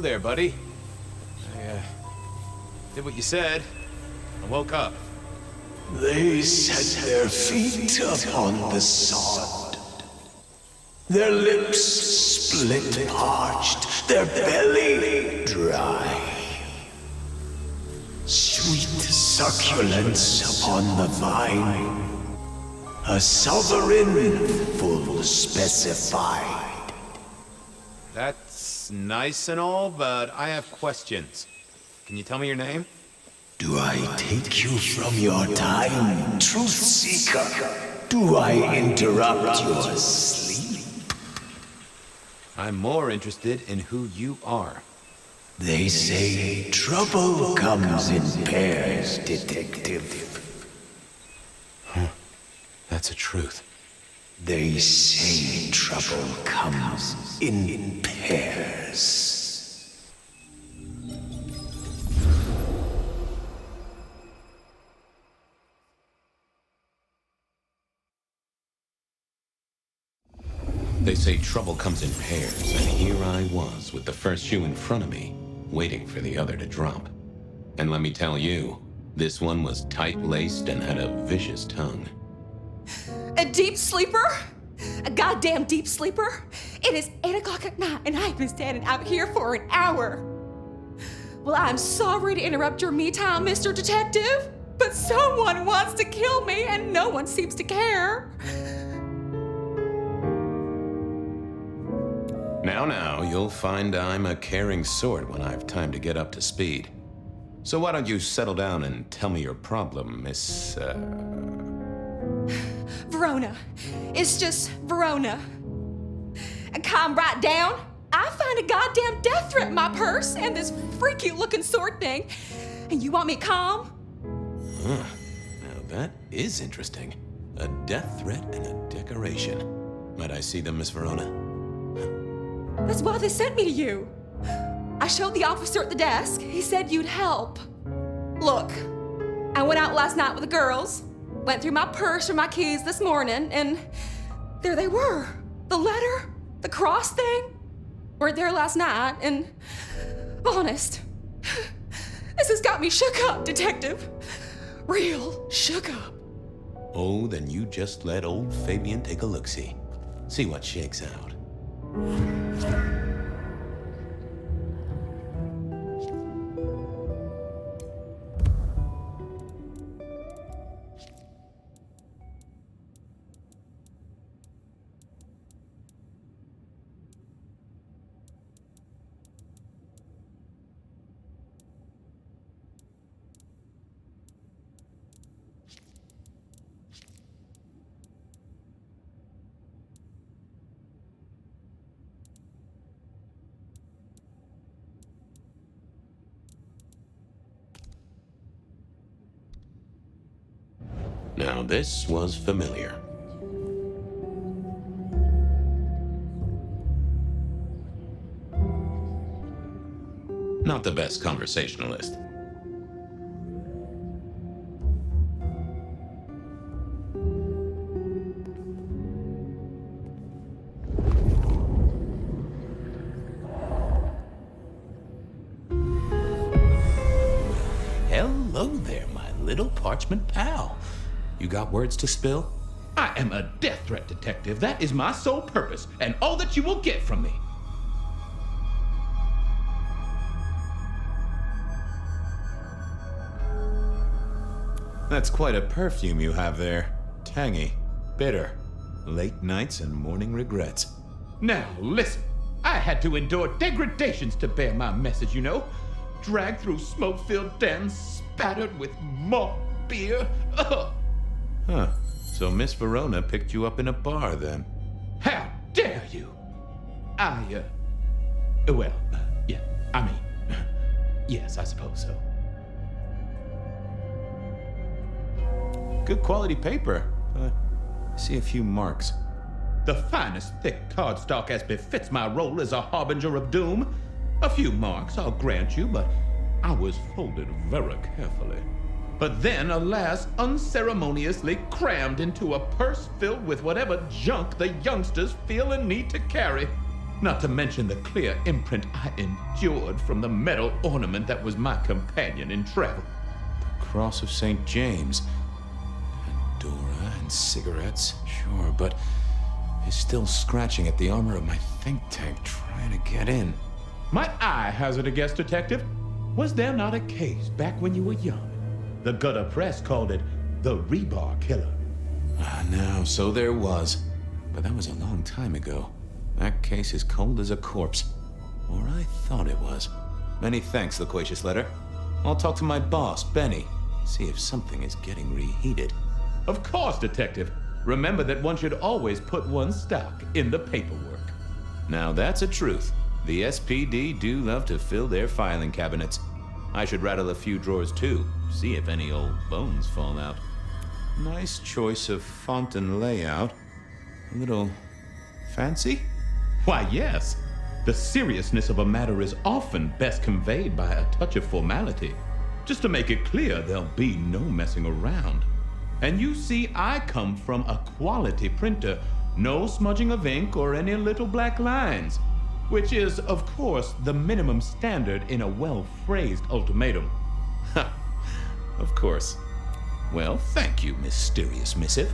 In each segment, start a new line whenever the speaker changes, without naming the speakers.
Hello there, buddy. I did what you said. I woke up.
They set their feet upon the sod. Their lips split parched, their belly dry. Sweet succulence upon the vine. A sovereign full specified.
That's nice and all, but I have questions. Can you tell me your name?
Do I take you from your time, truth seeker? Do I interrupt your sleep?
I'm more interested in who you are.
They say trouble comes in pairs, detective.
Huh. That's a truth.
They say trouble comes in pairs.
They say trouble comes in pairs, and here I was with the first shoe in front of me, waiting for the other to drop. And let me tell you, this one was tight-laced and had a vicious tongue.
A deep sleeper? A goddamn deep sleeper? It is 8 o'clock at night and I've been standing out here for an hour. Well, I'm sorry to interrupt your me time, Mr. Detective, but someone wants to kill me and no one seems to care.
Now, you'll find I'm a caring sort when I've time to get up to speed. So why don't you settle down and tell me your problem, Miss,
Verona. It's just Verona. And calm right down. I find a goddamn death threat in my purse and this freaky looking sword thing. And you want me calm?
Huh. Now that is interesting. A death threat and a decoration. Might I see them, Miss Verona?
That's why they sent me to you. I showed the officer at the desk. He said you'd help. Look, I went out last night with the girls, went through my purse for my keys this morning, and there they were. The letter, the cross thing, weren't there last night, and honest, this has got me shook up, Detective. Real shook up.
Oh, then you just let old Fabian take a look-see. See what shakes out. Now this was familiar. Not the best conversationalist. Hello there, my little parchment pal. You got words to spill?
I am a death threat detective. That is my sole purpose, and all that you will get from me.
That's quite a perfume you have there. Tangy, bitter, late nights and morning regrets.
Now, listen. I had to endure degradations to bear my message, you know. Dragged through smoke-filled dens, spattered with malt beer. Ugh.
Huh. So Miss Verona picked you up in a bar, then?
How dare you? Yeah, I mean, yes, I suppose so.
Good quality paper. I see a few marks.
The finest thick cardstock as befits my role as a harbinger of doom. A few marks, I'll grant you, but I was folded very carefully. But then, alas, unceremoniously crammed into a purse filled with whatever junk the youngsters feel a need to carry. Not to mention the clear imprint I endured from the metal ornament that was my companion in travel.
The Cross of St. James. Pandora and cigarettes, sure, but he's still scratching at the armor of my think tank trying to get in.
Might I hazard a guess, Detective? Was there not a case back when you were young? The gutter press called it the Rebar Killer.
No, so there was. But that was a long time ago. That case is cold as a corpse. Or I thought it was. Many thanks, loquacious letter. I'll talk to my boss, Benny. See if something is getting reheated.
Of course, Detective. Remember that one should always put one's stock in the paperwork.
Now that's a truth. The SPD do love to fill their filing cabinets. I should rattle a few drawers too, see if any old bones fall out. Nice choice of font and layout. A little fancy?
Why, yes. The seriousness of a matter is often best conveyed by a touch of formality. Just to make it clear, there'll be no messing around. And you see, I come from a quality printer. No smudging of ink or any little black lines. Which is, of course, the minimum standard in a well-phrased ultimatum.
Ha! Of course. Well, thank you, mysterious missive.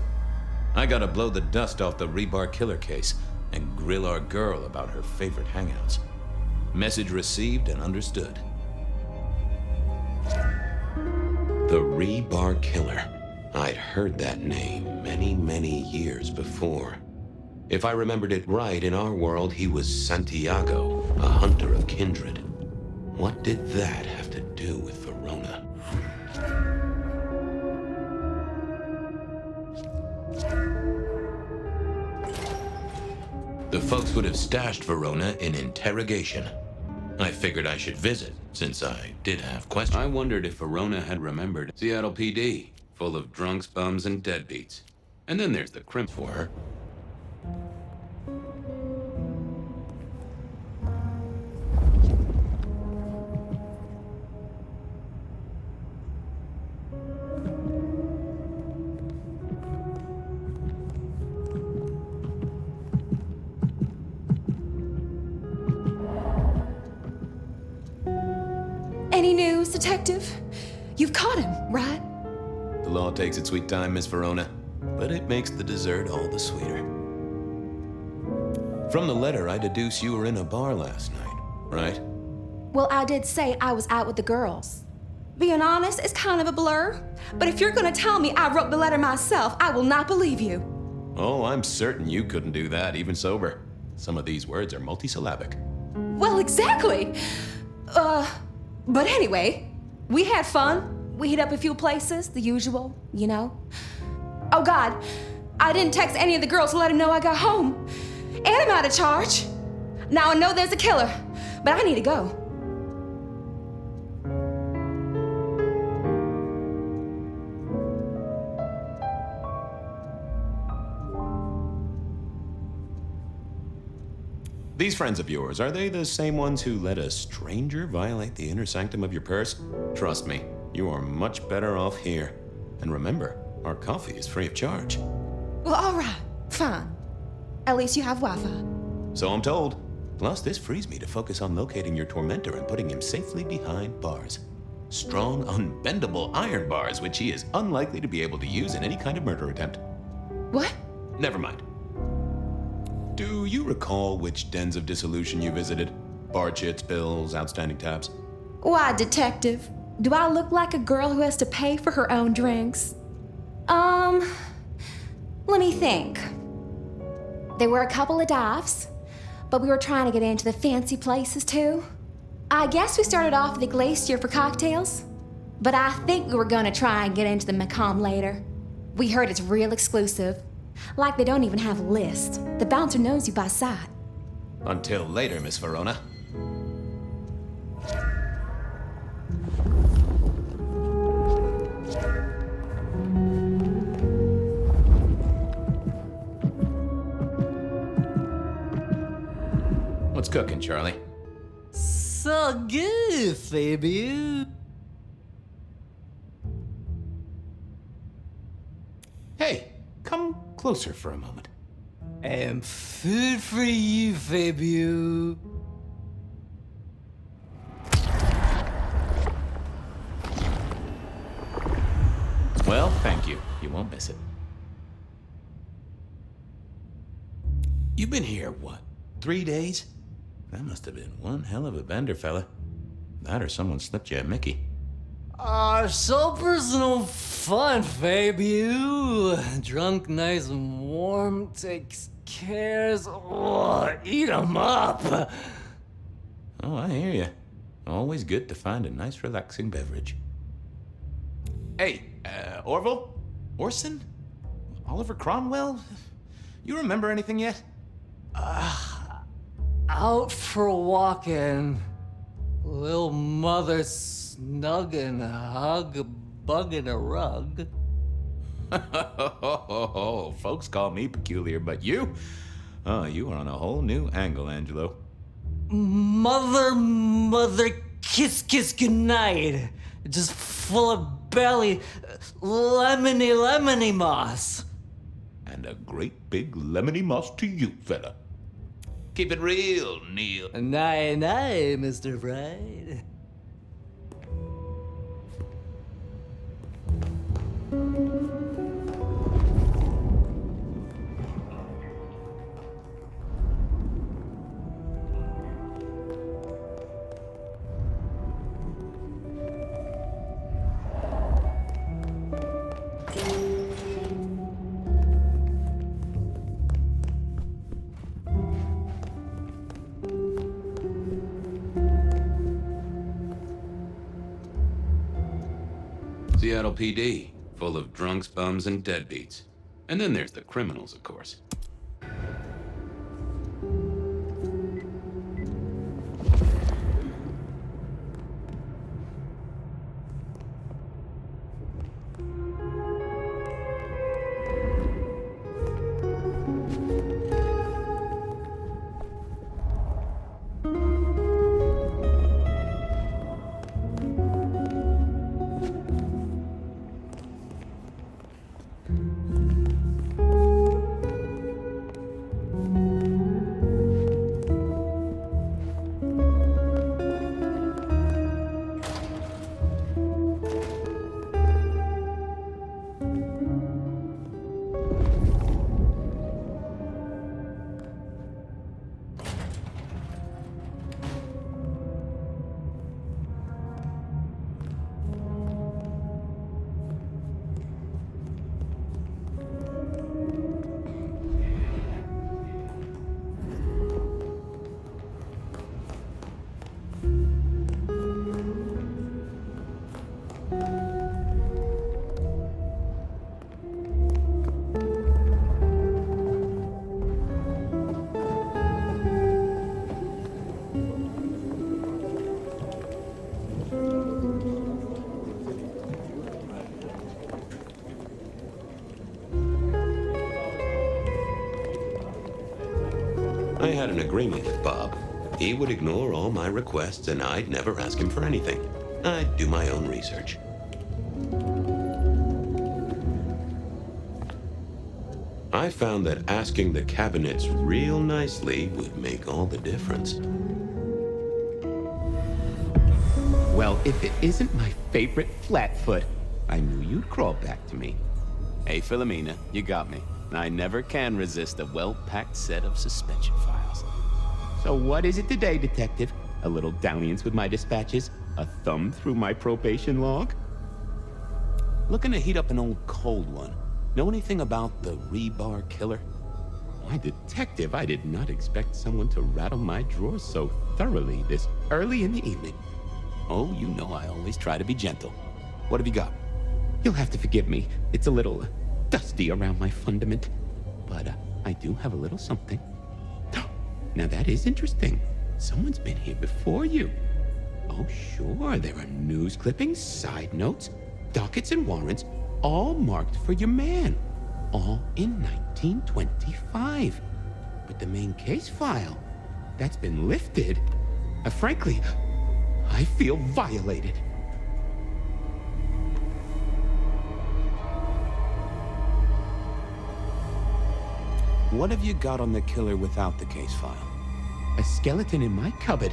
I gotta blow the dust off the Rebar Killer case and grill our girl about her favorite hangouts. Message received and understood.
The Rebar Killer. I'd heard that name many, many years before. If I remembered it right, in our world, he was Santiago, a hunter of kindred. What did that have to do with Verona? The folks would have stashed Verona in interrogation. I figured I should visit, since I did have questions. I wondered if Verona had remembered Seattle PD, full of drunks, bums, and deadbeats. And then there's the crimp for her.
Any news, Detective? You've caught him, right?
The law takes its sweet time, Miss Verona, but it makes the dessert all the sweeter. From the letter, I deduce you were in a bar last night, right?
Well, I did say I was out with the girls. Being honest, it's kind of a blur. But if you're gonna tell me I wrote the letter myself, I will not believe you.
Oh, I'm certain you couldn't do that, even sober. Some of these words are multisyllabic.
Well, exactly. But anyway, we had fun. We hit up a few places, the usual, you know. Oh God, I didn't text any of the girls to let them know I got home. And I'm out of charge. Now I know there's a killer, but I need to go.
These friends of yours, are they the same ones who let a stranger violate the inner sanctum of your purse? Trust me, you are much better off here. And remember, our coffee is free of charge.
Well, all right, fine. At least you have Wi-Fi.
So I'm told. Plus, this frees me to focus on locating your tormentor and putting him safely behind bars. Strong, unbendable iron bars, which he is unlikely to be able to use in any kind of murder attempt.
What?
Never mind. Do you recall which dens of dissolution you visited? Bar chits, bills, outstanding tabs?
Why, Detective? Do I look like a girl who has to pay for her own drinks? Let me think. There were a couple of dives, but we were trying to get into the fancy places too. I guess we started off at the Glacier for cocktails, but I think we were gonna try and get into the Macomb later. We heard it's real exclusive. Like they don't even have a list. The bouncer knows you by sight.
Until later, Miss Verona. What's cooking, Charlie?
So good, Fabian.
Hey, come closer for a moment.
and food for you, Fabu.
Well, thank you. You won't miss it. You've been here, what, 3 days? That must have been one hell of a bender, fella. That or someone slipped you a Mickey.
So personal fun, Fabu. Drunk, nice and warm, takes cares. Oh, eat 'em up.
Oh, I hear you. Always good to find a nice, relaxing beverage. Hey, Orville? Orson? Oliver Cromwell? You remember anything yet?
Out for walking. Little mother snug and hug a bug in a rug.
Folks call me peculiar, but you? Oh, you are on a whole new angle, Angelo.
Mother, kiss goodnight. Just full of belly, lemony moss.
And a great big lemony moss to you, fella.
Keep it real, Neil.
Night, Mr. Bride.
Seattle PD, full of drunks, bums, and deadbeats. And then there's the criminals, of course. I had an agreement with Bob. He would ignore all my requests and I'd never ask him for anything. I'd do my own research. I found that asking the cabinets real nicely would make all the difference.
Well, if it isn't my favorite Flatfoot, I knew you'd crawl back to me.
Hey, Philomena, you got me. I never can resist a well-packed set of suspension files.
So what is it today, Detective? A little dalliance with my dispatches? A thumb through my probation log?
Looking to heat up an old cold one. Know anything about the rebar killer?
Why, Detective, I did not expect someone to rattle my drawers so thoroughly this early in the evening.
Oh, you know I always try to be gentle. What have you got?
You'll have to forgive me. It's a little dusty around my fundament. But I do have a little something. Now that is interesting. Someone's been here before you. Oh, sure, there are news clippings, side notes, dockets and warrants, all marked for your man. All in 1925. But the main case file, that's been lifted. Frankly, I feel violated.
What have you got on the killer without the case file?
A skeleton in my cupboard.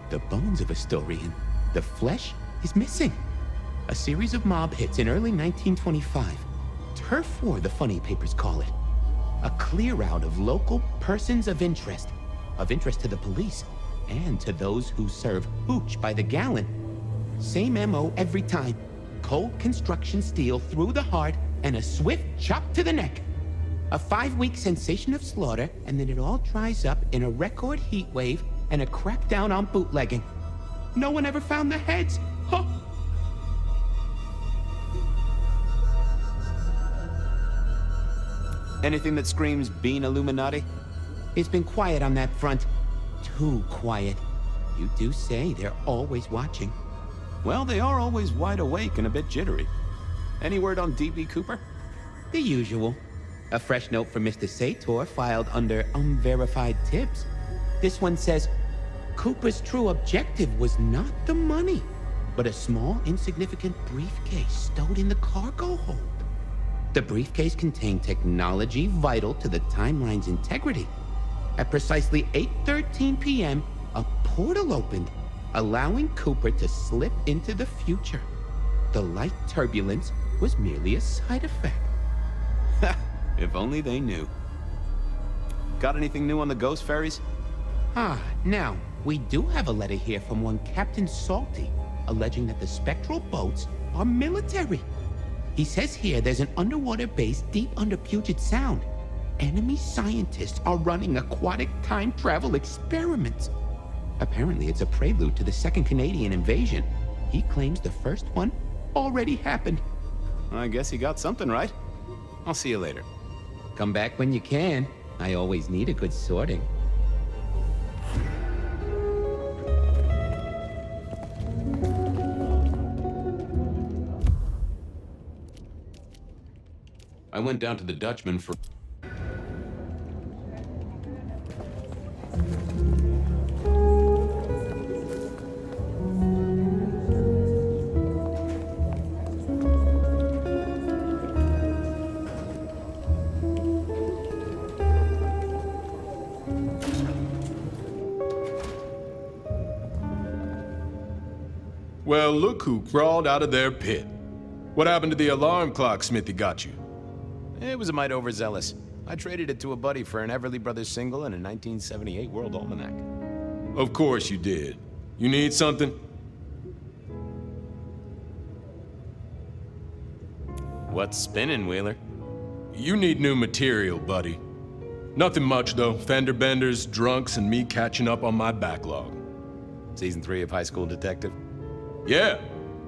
The bones of a story, and the flesh is missing. A series of mob hits in early 1925. Turf War, the funny papers call it. A clear out of local persons of interest to the police, and to those who serve hooch by the gallon. Same MO every time. Cold construction steel through the heart, and a swift chop to the neck. A 5-week sensation of slaughter, and then it all dries up in a record heat wave and a crackdown on bootlegging. No one ever found the heads. Huh.
Anything that screams Bean Illuminati?
It's been quiet on that front. Too quiet. You do say they're always watching.
Well, they are always wide awake and a bit jittery. Any word on D.B. Cooper?
The usual. A fresh note from Mr. Sator filed under unverified tips. This one says, Cooper's true objective was not the money, but a small, insignificant briefcase stowed in the cargo hold. The briefcase contained technology vital to the timeline's integrity. At precisely 8:13 p.m., a portal opened, allowing Cooper to slip into the future. The light turbulence was merely a side effect.
If only they knew. Got anything new on the ghost ferries?
Now, we do have a letter here from one Captain Salty, alleging that the spectral boats are military. He says here there's an underwater base deep under Puget Sound. Enemy scientists are running aquatic time travel experiments. Apparently, it's a prelude to the second Canadian invasion. He claims the first one already happened.
I guess he got something right. I'll see you later.
Come back when you can. I always need a good sorting.
I went down to the Dutchman for...
Well, look who crawled out of their pit. What happened to the alarm clock Smithy got you?
It was a mite overzealous. I traded it to a buddy for an Everly Brothers single and a 1978 World Almanac.
Of course you did. You need something?
What's spinning, Wheeler?
You need new material, buddy. Nothing much, though. Fender benders, drunks, and me catching up on my backlog.
Season 3 of High School Detective?
Yeah.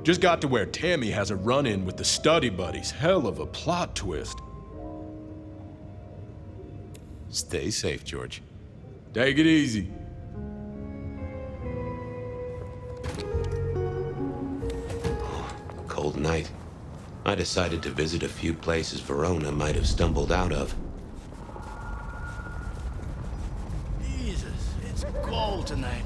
Just got to where Tammy has a run-in with the study buddies. Hell of a plot twist.
Stay safe, George.
Take it easy.
Cold night. I decided to visit a few places Verona might have stumbled out of.
Jesus, it's cold tonight.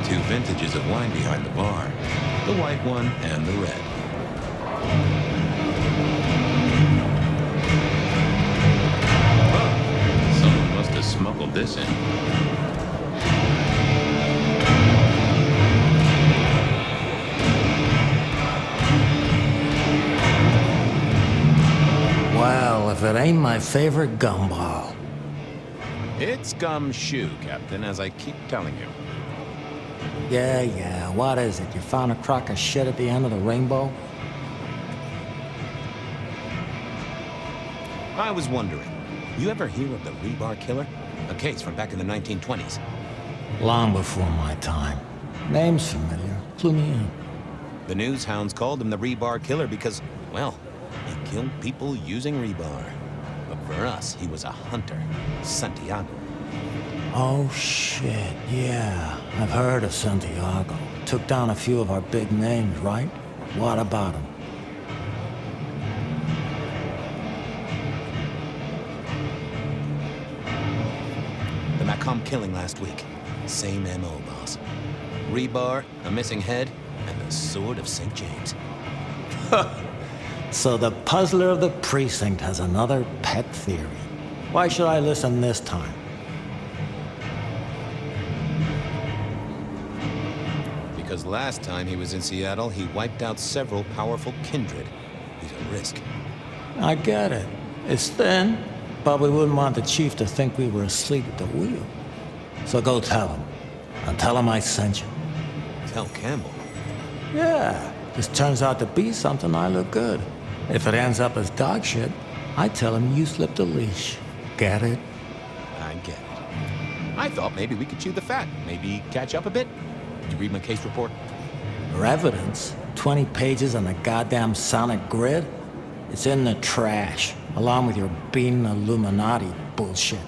Two vintages of wine behind the bar, the white one and the red. Oh, someone must have smuggled this in.
Well, if it ain't my favorite gumball.
It's gumshoe, Captain, as I keep telling you.
Yeah, what is it? You found a crock of shit at the end of the rainbow?
I was wondering, you ever hear of the rebar killer? A case from back in the 1920s.
Long before my time. Name's familiar. Clue me in.
The news hounds called him the rebar killer because, well, he killed people using rebar. But for us, he was a hunter, Santiago.
Oh, shit, yeah. I've heard of Santiago. Took down a few of our big names, right? What about him?
The Macomb killing last week. Same MO, boss. Rebar, a missing head, and the Sword of St. James.
So the puzzler of the precinct has another pet theory. Why should I listen this time?
Because last time he was in Seattle, he wiped out several powerful kindred. He's a risk.
I get it. It's thin, but we wouldn't want the chief to think we were asleep at the wheel. So go tell him. And tell him I sent you.
Tell Campbell.
Yeah, this turns out to be something, I look good. If it ends up as dog shit, I tell him you slipped a leash. Get it?
I get it. I thought maybe we could chew the fat. Maybe catch up a bit. Did you read my case report?
Your evidence? 20 pages on the goddamn sonic grid? It's in the trash, along with your bean Illuminati bullshit.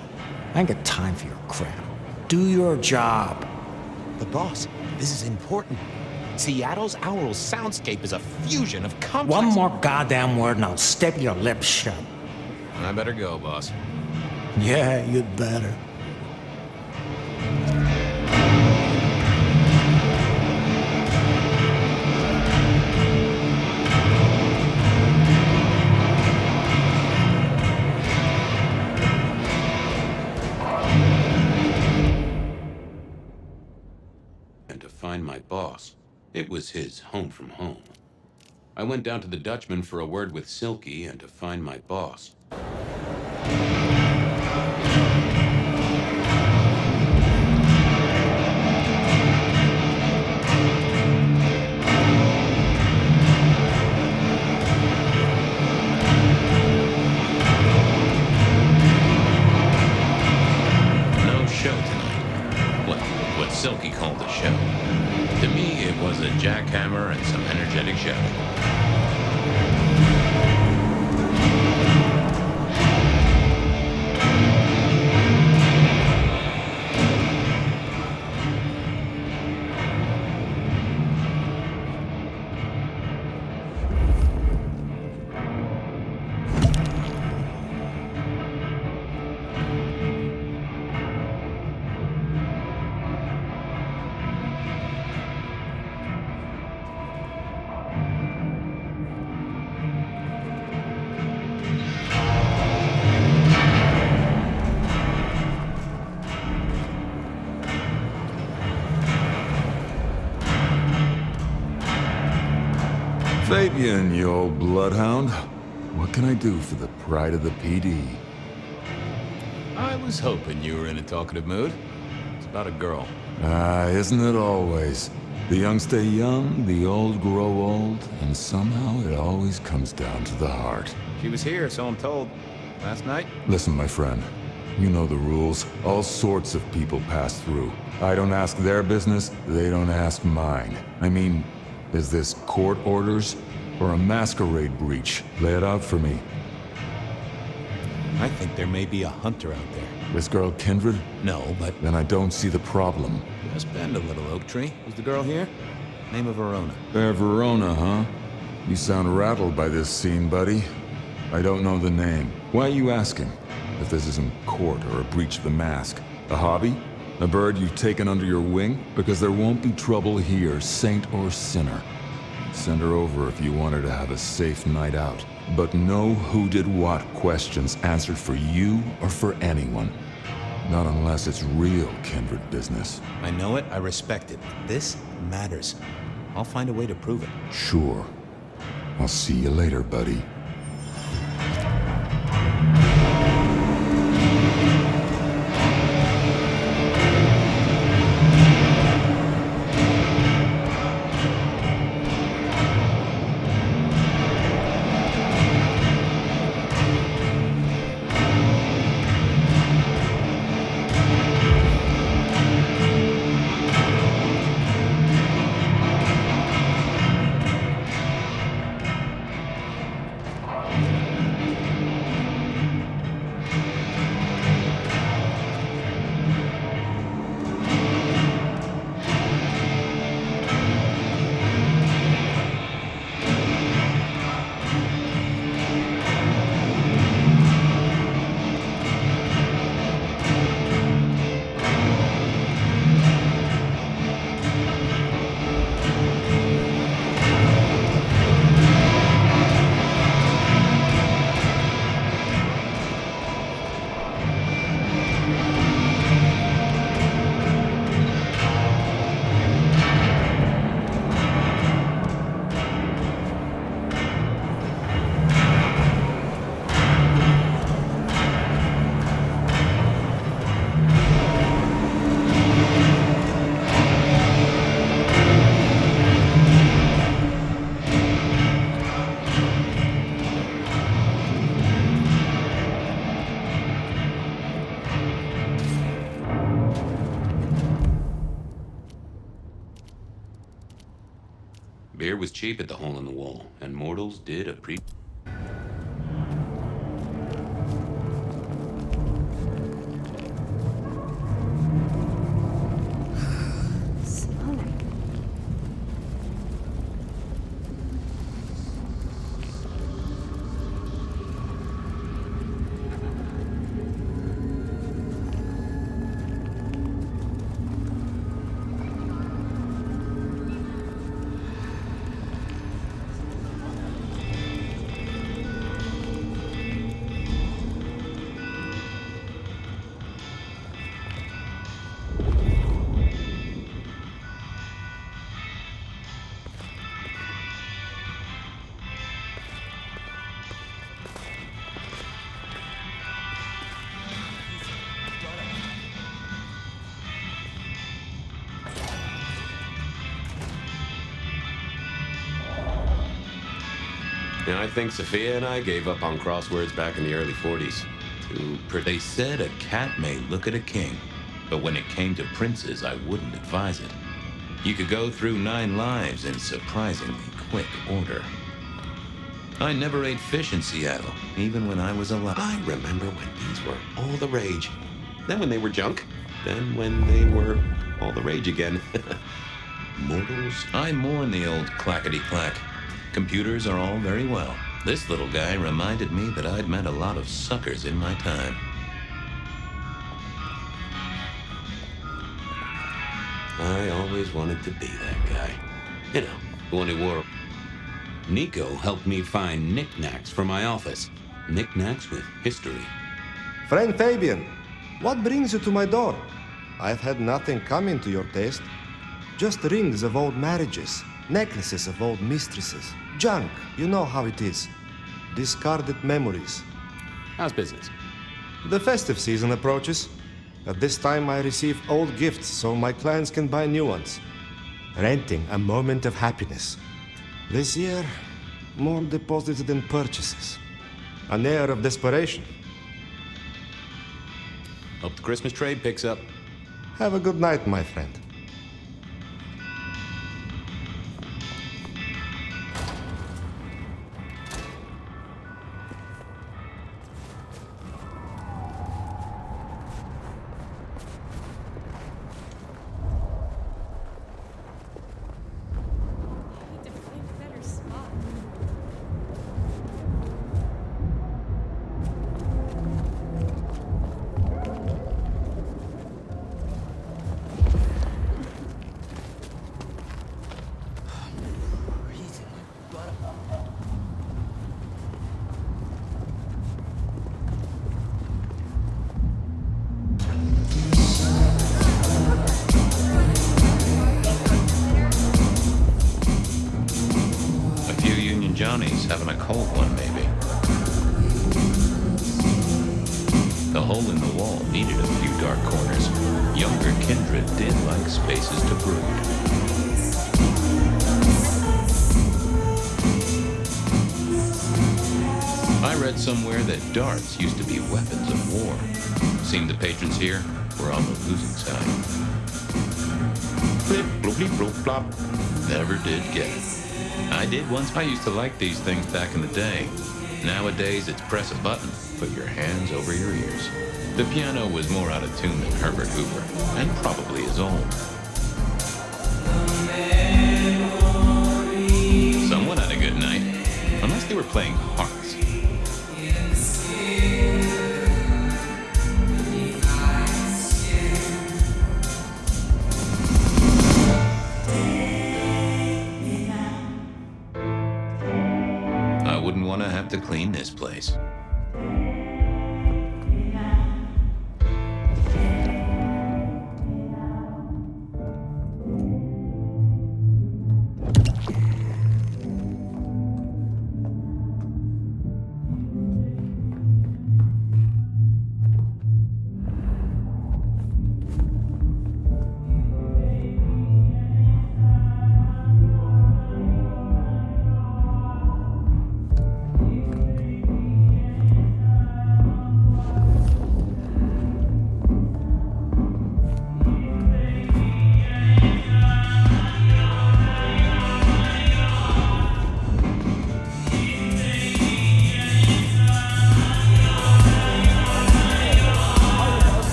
I ain't got time for your crap. Do your job.
But boss, this is important. Seattle's aural soundscape is a fusion of complex...
One more goddamn word and I'll staple your lips shut.
I better go, boss.
Yeah, you'd better.
And to find my boss. It was his home from home. I went down to the Dutchman for a word with Silky and to find my boss. No show tonight. Well, what Silky called a show. To me, it was a jackhammer and some energetic shouting.
Fabian, you old bloodhound. What can I do for the pride of the PD?
I was hoping you were in a talkative mood. It's about a girl.
Isn't it always? The young stay young, the old grow old, and somehow it always comes down to the heart.
She was here, so I'm told. Last night?
Listen, my friend. You know the rules. All sorts of people pass through. I don't ask their business, they don't ask mine. I mean, is this court orders or a masquerade breach? Lay it out for me.
I think there may be a hunter out there.
This girl Kindred?
No, but...
Then I don't see the problem.
Just bend a little, Oak Tree. Is the girl here? Name of Verona.
Fair Verona, huh? You sound rattled by this scene, buddy. I don't know the name. Why are you asking? If this isn't court or a breach of the mask. A hobby? A bird you've taken under your wing? Because there won't be trouble here, saint or sinner. Send her over if you want her to have a safe night out. But no who did what questions answered for you or for anyone. Not unless it's real kindred business.
I know it, I respect it. This matters. I'll find a way to prove it.
Sure. I'll see you later, buddy.
Beer was cheap at the Hole in the Wall, and mortals did appreciate. Now, I think Sophia and I gave up on crosswords back in the early 40s. They said a cat may look at a king, but when it came to princes, I wouldn't advise it. You could go through 9 lives in surprisingly quick order. I never ate fish in Seattle, even when I was alive.
I remember when these were all the rage. Then when they were junk. Then when they were all the rage again. Mortals.
I mourn the old clackety-clack. Computers are all very well. This little guy reminded me that I'd met a lot of suckers in my time.
I always wanted to be that guy. You know, the one who wore... Nico helped me find knickknacks for my office. Knickknacks with history.
Friend Fabian, what brings you to my door? I've had nothing coming to your taste. Just rings of old marriages, necklaces of old mistresses, junk, you know how it is. Discarded memories.
How's business?
The festive season approaches. At this time I receive old gifts so my clients can buy new ones. Renting a moment of happiness. This year, more deposits than purchases. An air of desperation.
Hope the Christmas trade picks up.
Have a good night, my friend.
Johnny's having a cold one, maybe. The hole in the wall needed a few dark corners. Younger kindred did like spaces to brood. I read somewhere that darts used to be weapons of war. Seemed the patrons here were on the losing side. Flip, bloopy, bloop, flop. Never did get it. I did once. I used to like these things back in the day. Nowadays, it's press a button, put your hands over your ears. The piano was more out of tune than Herbert Hoover, and probably is old. Someone had a good night, unless they were playing hearts. Want to have to clean this place.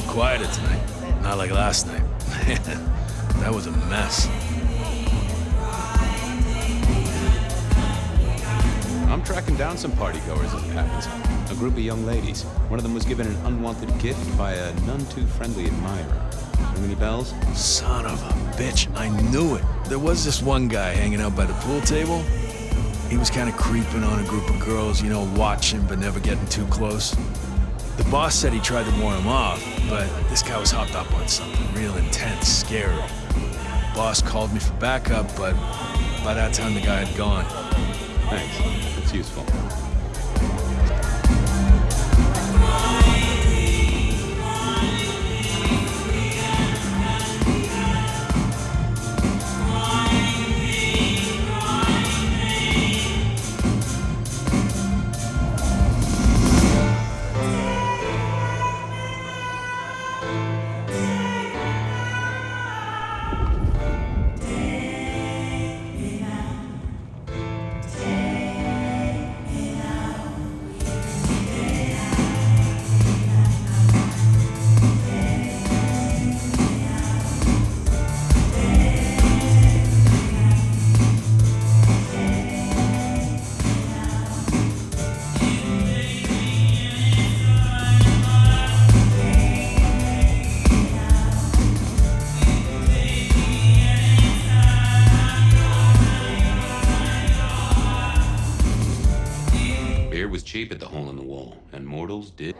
quieter tonight. Not like last night. That was a mess.
I'm tracking down some partygoers as it happens. A group of young ladies. One of them was given an unwanted gift by a none-too-friendly admirer. Ring any bells?
Son of a bitch, I knew it. There was this one guy hanging out by the pool table. He was kind of creeping on a group of girls, you know, watching but never getting too close. The boss said he tried to warn him off, but this guy was hopped up on something real intense, scary. Boss called me for backup, but by that time the guy had gone.
Thanks. That's useful.
Cheap at the hole in the wall, and mortals did.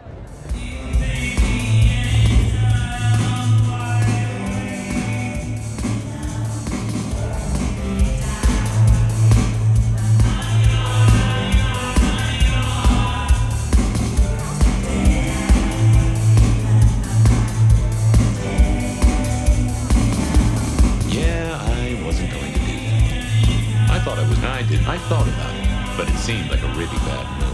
Yeah, I wasn't going to do that. I thought I was. I thought about it, but it seemed like a really bad move.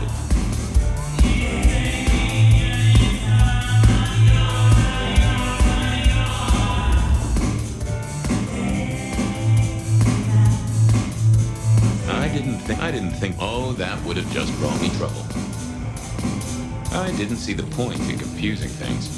I didn't think, oh, that would have just brought me trouble. I didn't see the point in confusing things.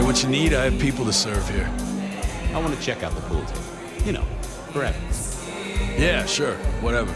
What you need, I have people to serve here.
I want to check out the pool table. You know, forever.
Yeah, sure. Whatever.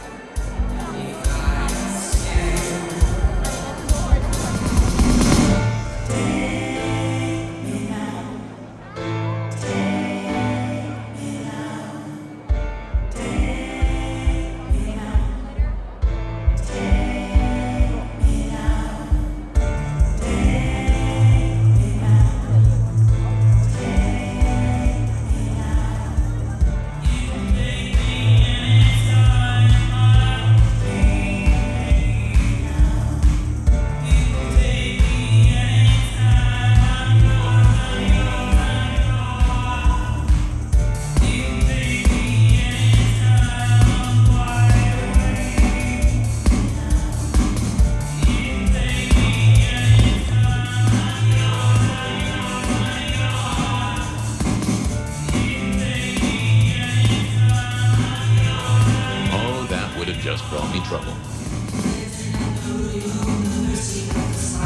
just brought me trouble.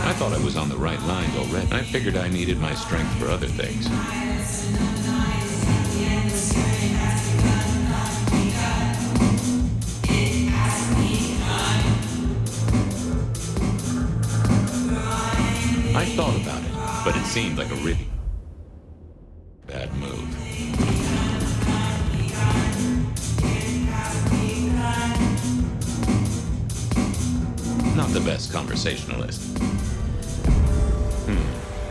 I thought I was on the right lines already. I figured I needed my strength for other things. I thought about it, but it seemed like a really bad move. not the best conversationalist.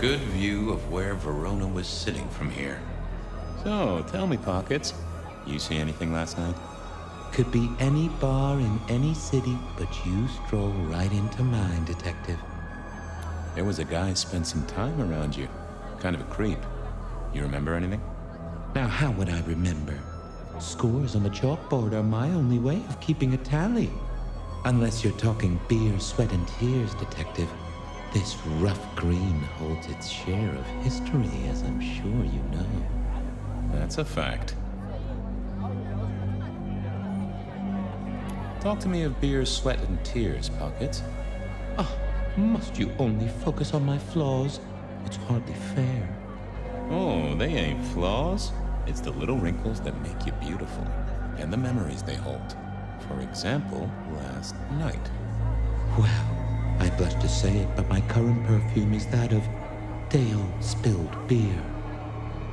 Good view of where Verona was sitting from here.
So, tell me, Pockets, you see anything last night?
Could be any bar in any city, but you stroll right into mine, Detective.
There was a guy spent some time around you. Kind of a creep. You remember anything?
Now, how would I remember? Scores on the chalkboard are my only way of keeping a tally. Unless you're talking beer, sweat, and tears, Detective. This rough green holds its share of history, as I'm sure you know.
That's a fact. Talk to me of beer, sweat, and tears, Pockets.
Must you only focus on my flaws? It's hardly fair.
Oh, they ain't flaws. It's the little wrinkles that make you beautiful, and the memories they hold. For example, last night.
Well, I blush to say it, but my current perfume is that of day-old spilled beer.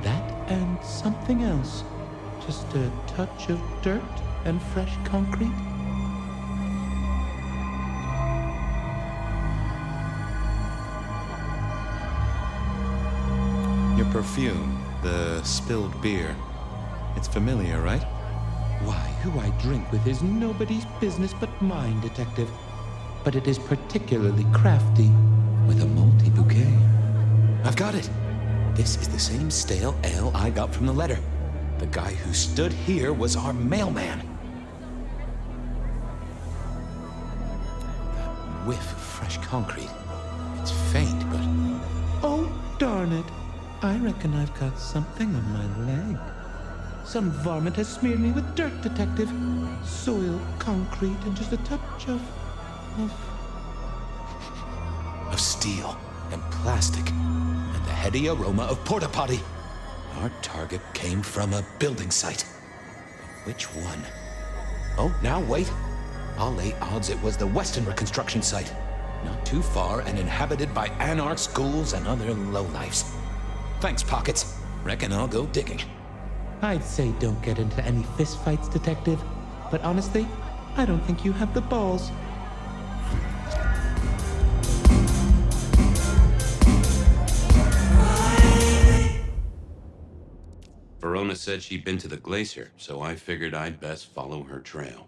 That and something else. Just a touch of dirt and fresh concrete.
Your perfume, the spilled beer. It's familiar, right?
Why, who I drink with is nobody's business but mine, Detective. But it is particularly crafty, with a malty bouquet.
I've got it. This is the same stale ale I got from the letter. The guy who stood here was our mailman. That whiff of fresh concrete. It's faint, but...
Oh, darn it. I reckon I've got something on my leg. Some varmint has smeared me with dirt, Detective. Soil, concrete, and just a touch of
steel and plastic and the heady aroma of porta potty. Our target came from a building site. Which one? Oh, now wait. I'll lay odds it was the Western reconstruction site. Not too far and inhabited by anarchs, ghouls, and other lowlifes. Thanks, Pockets. Reckon I'll go digging.
I'd say don't get into any fistfights, Detective. But honestly, I don't think you have the balls.
Verona said she'd been to the glacier, so I figured I'd best follow her trail.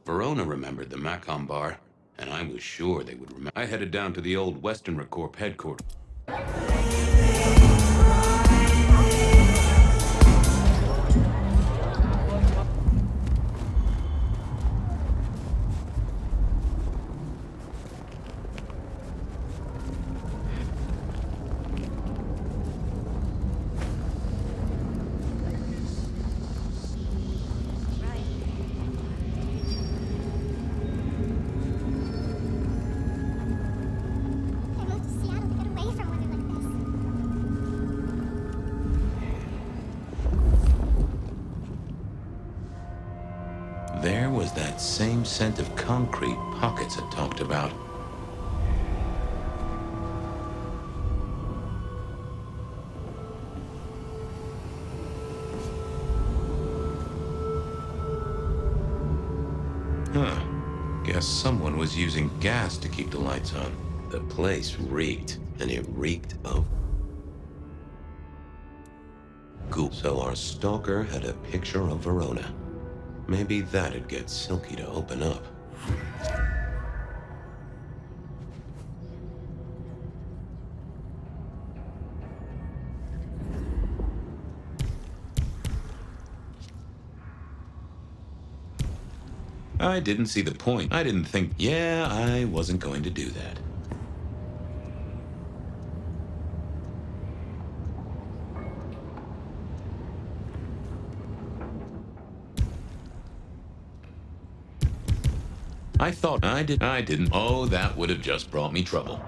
Verona remembered the Macom bar, and I was sure they would remember. I headed down to the old Western Recorp headquarters.
There was that same scent of concrete Pockets had talked about. Guess someone was using gas to keep the lights on.
The place reeked, and it reeked of goo. So our stalker had a picture of Verona. Maybe that'd get Silky to open up. I didn't see the point. I didn't think, I wasn't going to do that. I thought I didn't. Oh, that would have just brought me trouble.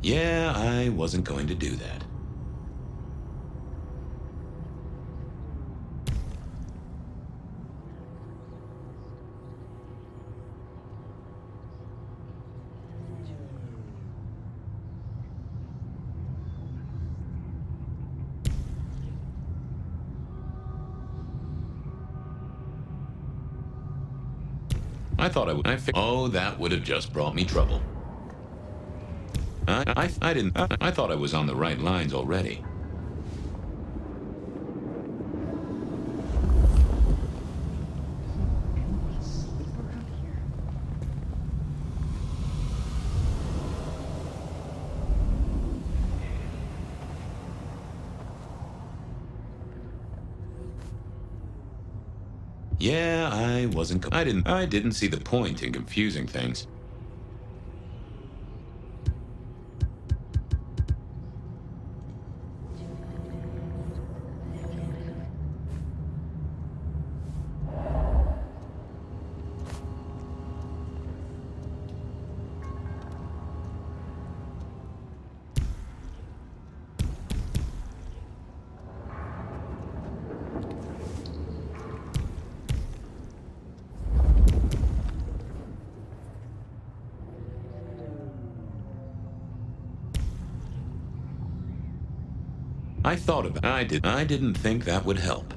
Yeah, I wasn't going to do that. I thought I would. Oh, that would have just brought me trouble. I didn't. I thought I was on the right lines already. Yeah, I wasn't. I didn't see the point in confusing things. I thought about. I didn't think that would help.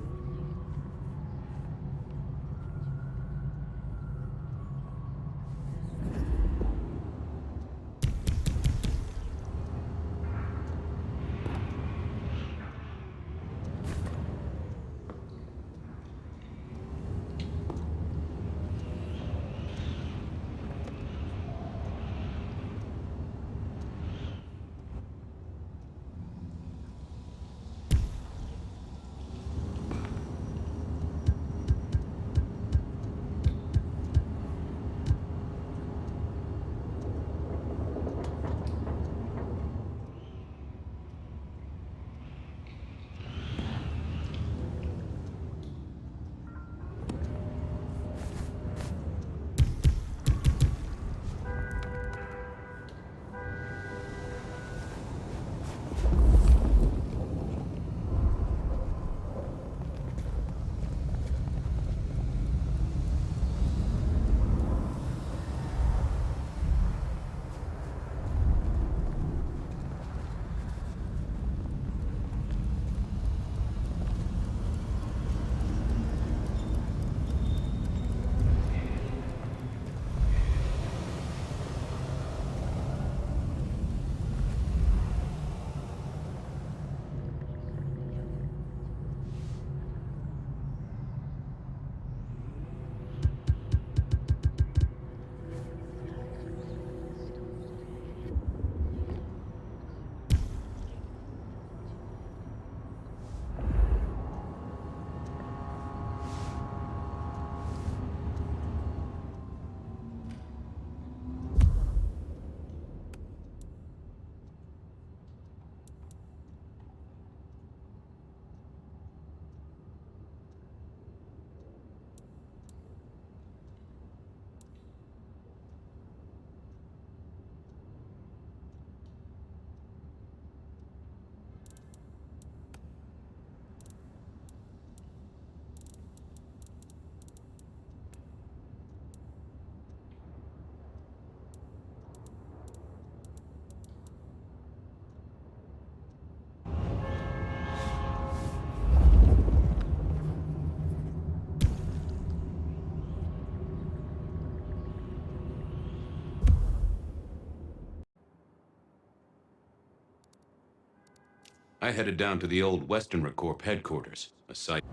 I headed down to the old Western Corp headquarters, a site.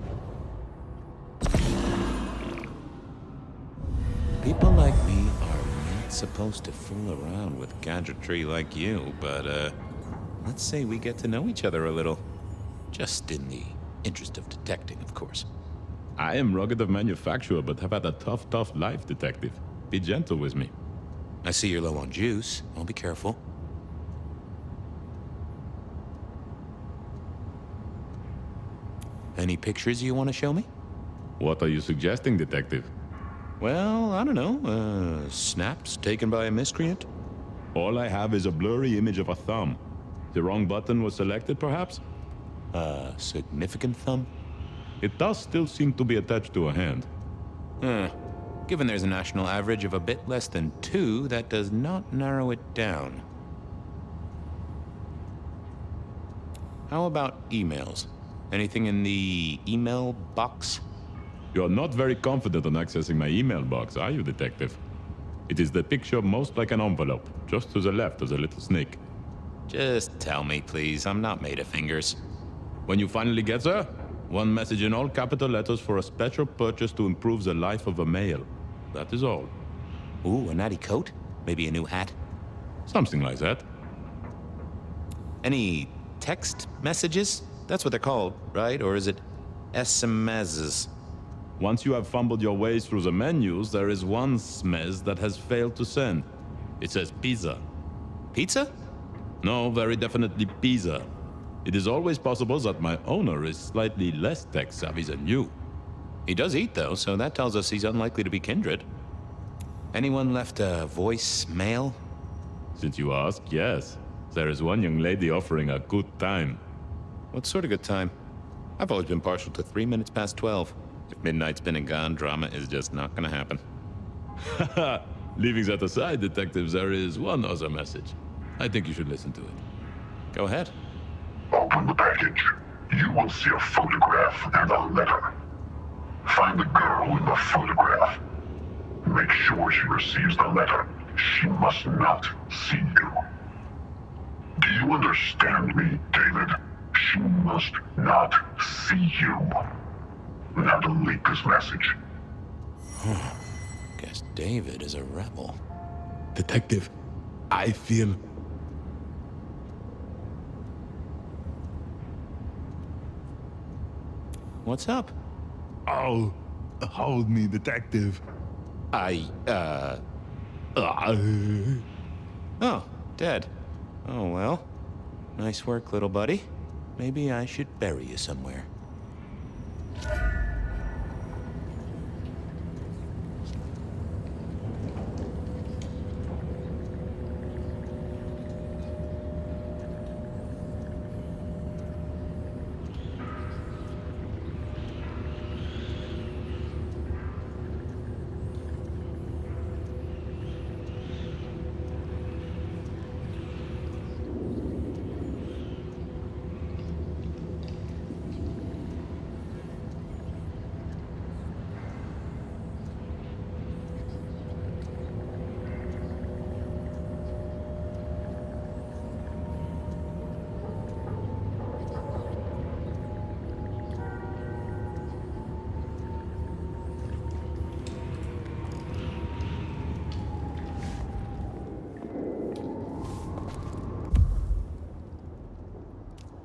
People like me are not supposed to fool around with gadgetry like you, but, let's say we get to know each other a little. Just in the interest of detecting, of course.
I am rugged of manufacture, but have had a tough life, detective. Be gentle with me.
I see you're low on juice. I'll be careful. Any pictures you want to show me?
What are you suggesting, detective?
Well, I don't know. Snaps taken by a miscreant?
All I have is a blurry image of a thumb. The wrong button was selected, perhaps?
A significant thumb?
It does still seem to be attached to a hand.
Given there's a national average of a bit less than 2, that does not narrow it down. How about emails? Anything in the email box?
You're not very confident on accessing my email box, are you, Detective? It is the picture most like an envelope, just to the left of the little snake.
Just tell me, please. I'm not made of fingers.
When you finally get there, one message in all capital letters for a special purchase to improve the life of a male. That is all.
Ooh, a natty coat? Maybe a new hat?
Something like that.
Any text messages? That's what they're called, right? Or is it SMSs?
Once you have fumbled your way through the menus, there is one smez that has failed to send. It says pizza.
Pizza?
No, very definitely pizza. It is always possible that my owner is slightly less tech-savvy than you.
He does eat, though, so that tells us he's unlikely to be kindred. Anyone left a voicemail?
Since you ask, yes. There is one young lady offering a good time.
What sort of good time? I've always been partial to 3 minutes past 12. If midnight's been and gone, drama is just not gonna happen.
Haha, leaving that aside, detectives, there is one other message. I think you should listen to it.
Go ahead.
Open the package. You will see a photograph and a letter. Find the girl in the photograph. Make sure she receives the letter. She must not see you. Do you understand me, David? She must not see you. Now delete this message.
Guess David is a rebel.
Detective, I feel...
What's up?
Oh, hold me, detective.
Oh, dead. Oh, well. Nice work, little buddy. Maybe I should bury you somewhere.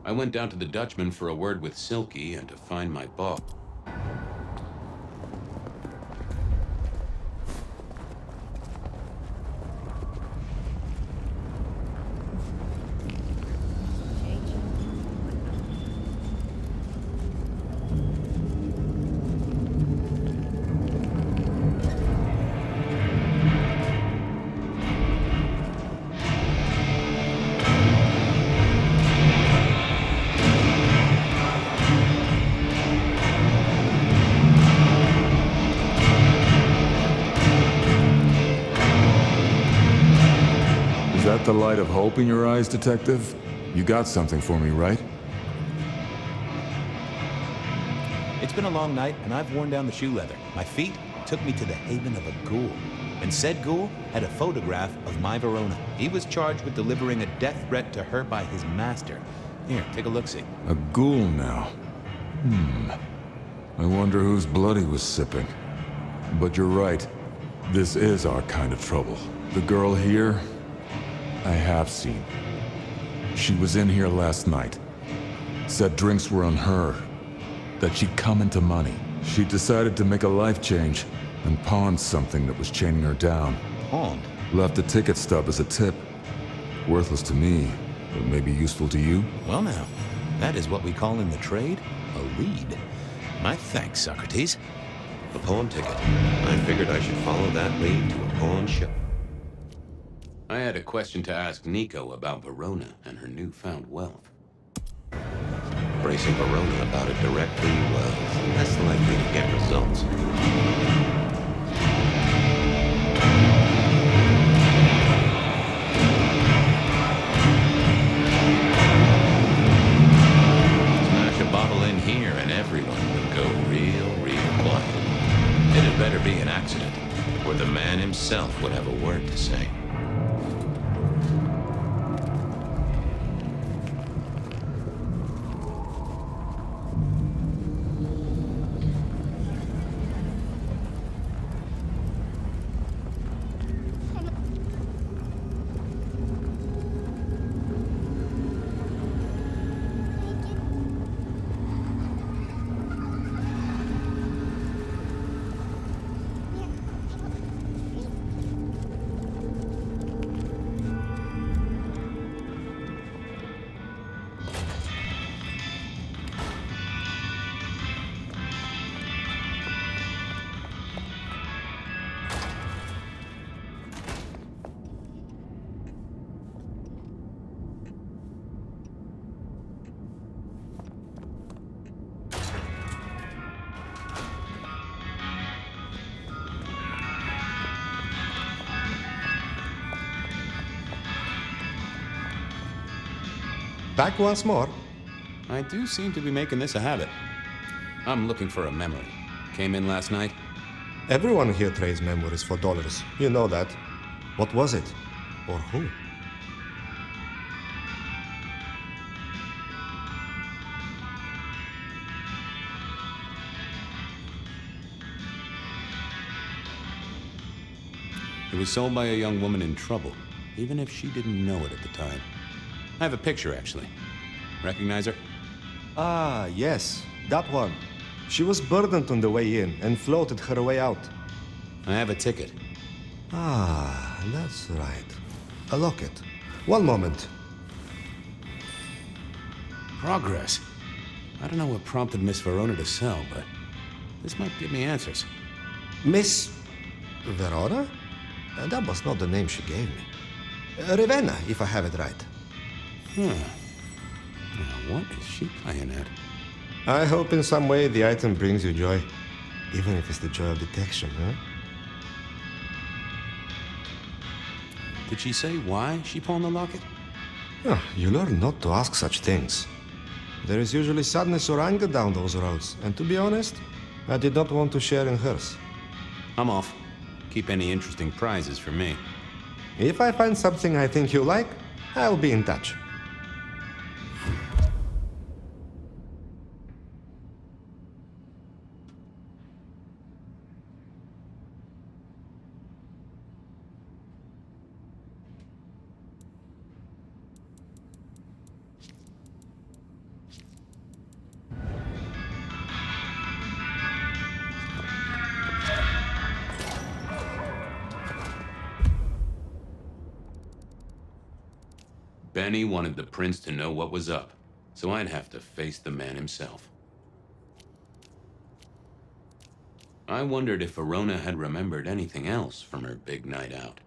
I went down to the Dutchman for a word with Silky and to find my boss.
Is that the light of hope in your eyes, detective? You got something for me, right?
It's been a long night, and I've worn down the shoe leather. My feet took me to the haven of a ghoul. And said ghoul had a photograph of my Verona. He was charged with delivering a death threat to her by his master. Here, take a look-see.
A ghoul now. I wonder whose blood he was sipping. But you're right. This is our kind of trouble. The girl here, I have seen. She was in here last night. Said drinks were on her. That she'd come into money. She decided to make a life change and pawned something that was chaining her down.
Pawned?
Left a ticket stub as a tip. Worthless to me, but maybe useful to you?
Well now, that is what we call in the trade a lead. My thanks, Socrates.
A pawn ticket. I figured I should follow that lead to a pawn shop. I had a question to ask Nico about Verona and her newfound wealth. Bracing Verona about it directly was less likely to get results.
Smash a bottle in here and everyone would go real quiet. It had better be an accident, or the man himself would have a word to say.
Back once more.
I do seem to be making this a habit. I'm looking for a memory. Came in last night?
Everyone here trades memories for dollars. You know that. What was it? Or who?
It was sold by a young woman in trouble, even if she didn't know it at the time. I have a picture, actually. Recognize her?
Ah, yes. That one. She was burdened on the way in and floated her way out.
I have a ticket.
Ah, that's right. A locket. One moment.
Progress. I don't know what prompted Miss Verona to sell, but this might give me answers.
Miss Verona? That was not the name she gave me. Ravenna, if I have it right.
Now, what is she playing at?
I hope in some way the item brings you joy. Even if it's the joy of detection, huh?
Did she say why she pawned the locket?
Oh, you learn not to ask such things. There is usually sadness or anger down those roads, and to be honest, I did not want to share in hers.
I'm off. Keep any interesting prizes for me.
If I find something I think you like, I'll be in touch.
Benny wanted the prince to know what was up, so I'd have to face the man himself. I wondered if Verona had remembered anything else from her big night out.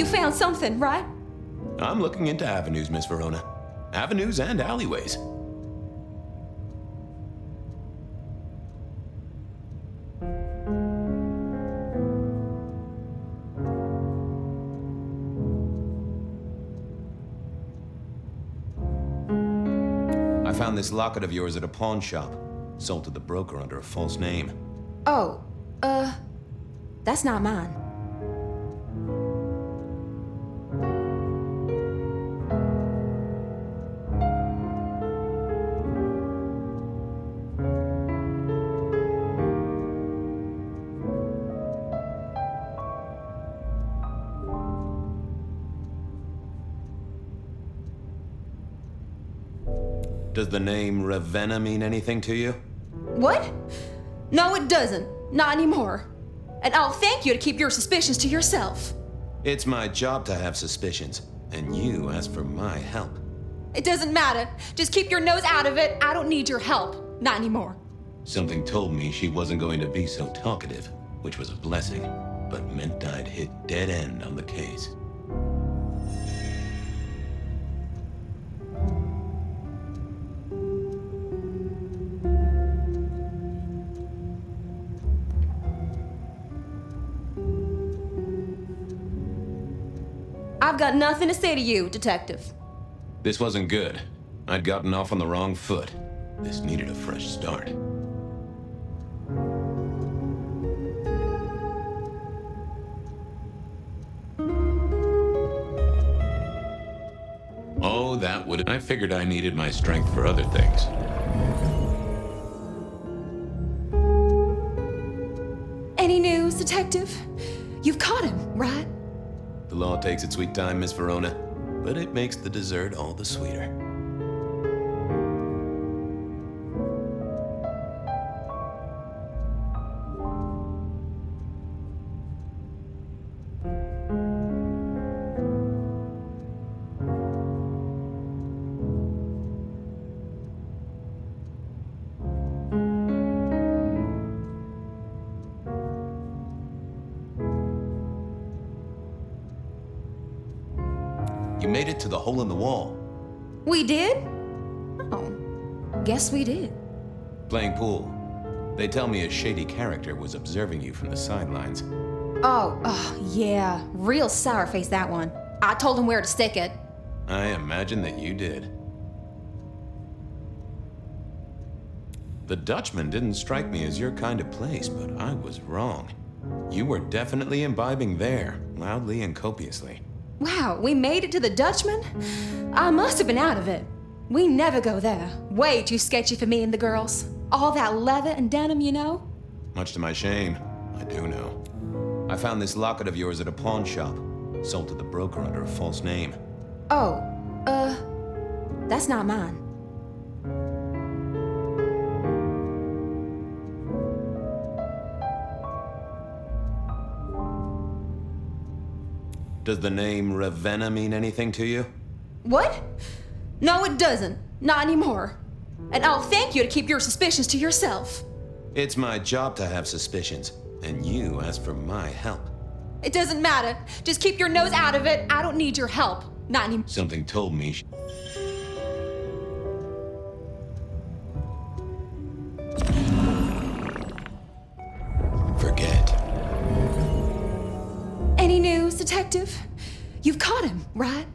You found something, right?
I'm looking into avenues, Miss Verona. Avenues and alleyways. I found this locket of yours at a pawn shop. Sold to the broker under a false name.
Oh, that's not mine.
Does the name Ravenna mean anything to you?
What? No, it doesn't. Not anymore. And I'll thank you to keep your suspicions to yourself.
It's my job to have suspicions, and you ask for my help.
It doesn't matter. Just keep your nose out of it. I don't need your help. Not anymore.
Something told me she wasn't going to be so talkative, which was a blessing, but meant I'd hit dead end on the case.
I've got nothing to say to you, Detective.
This wasn't good. I'd gotten off on the wrong foot. This needed a fresh start. Oh, that would... I figured I needed my strength for other things.
Any news, Detective? You've caught him, right?
The law takes its sweet time, Miss Verona, but it makes the dessert all the sweeter. You made it to the hole in the wall.
We did? Oh, guess we did.
Playing pool. They tell me a shady character was observing you from the sidelines.
Oh, yeah. Real sour face, that one. I told him where to stick it.
I imagine that you did. The Dutchman didn't strike me as your kind of place, but I was wrong. You were definitely imbibing there, loudly and copiously.
Wow, we made it to the Dutchman? I must have been out of it. We never go there. Way too sketchy for me and the girls. All that leather and denim, you know?
Much to my shame, I do know. I found this locket of yours at a pawn shop. Sold to the broker under a false name.
Oh, that's not mine.
Does the name Ravenna mean anything to you?
What? No, it doesn't. Not anymore. And I'll thank you to keep your suspicions to yourself.
It's my job to have suspicions, and you ask for my help.
It doesn't matter. Just keep your nose out of it. I don't need your help. Not anymore.
Something told me
Forget.
Any news, Detective? You've caught him, right?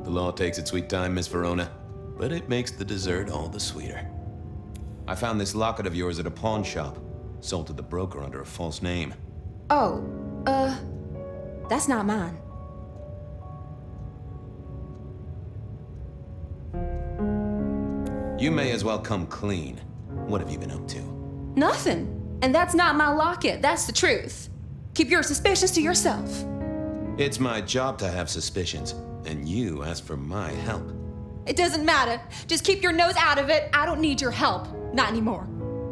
The law takes its sweet time, Miss Verona, but it makes the dessert all the sweeter. I found this locket of yours at a pawn shop. Sold to the broker under a false name.
Oh, that's not mine.
You may as well come clean. What have you been up to?
Nothing. And that's not my locket. That's the truth. Keep your suspicions to yourself.
It's my job to have suspicions, and you ask for my help.
It doesn't matter. Just keep your nose out of it. I don't need your help. Not anymore.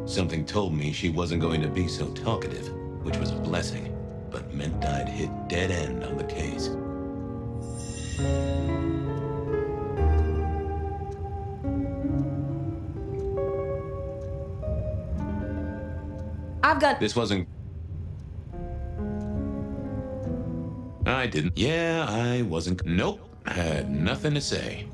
something told me she wasn't going to be so talkative, which was a blessing, but meant I'd hit dead end on the case.
I've got...
This wasn't... I didn't. Yeah, I wasn't. Nope. Had nothing to say.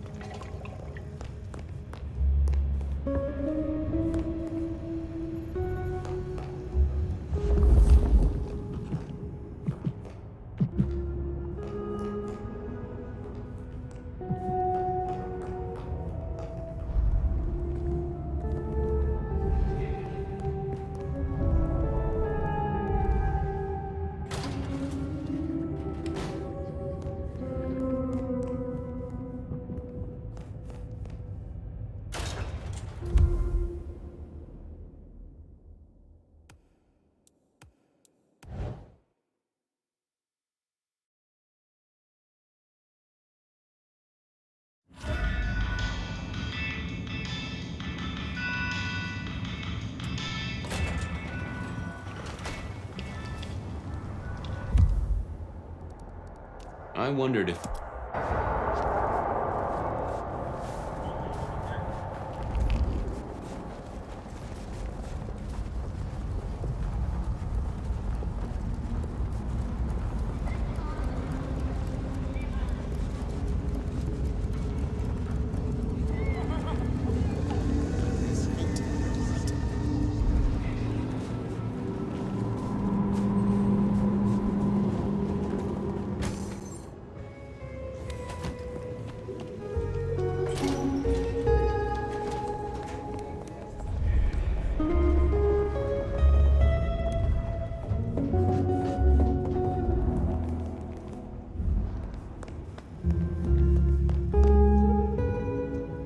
I wondered if...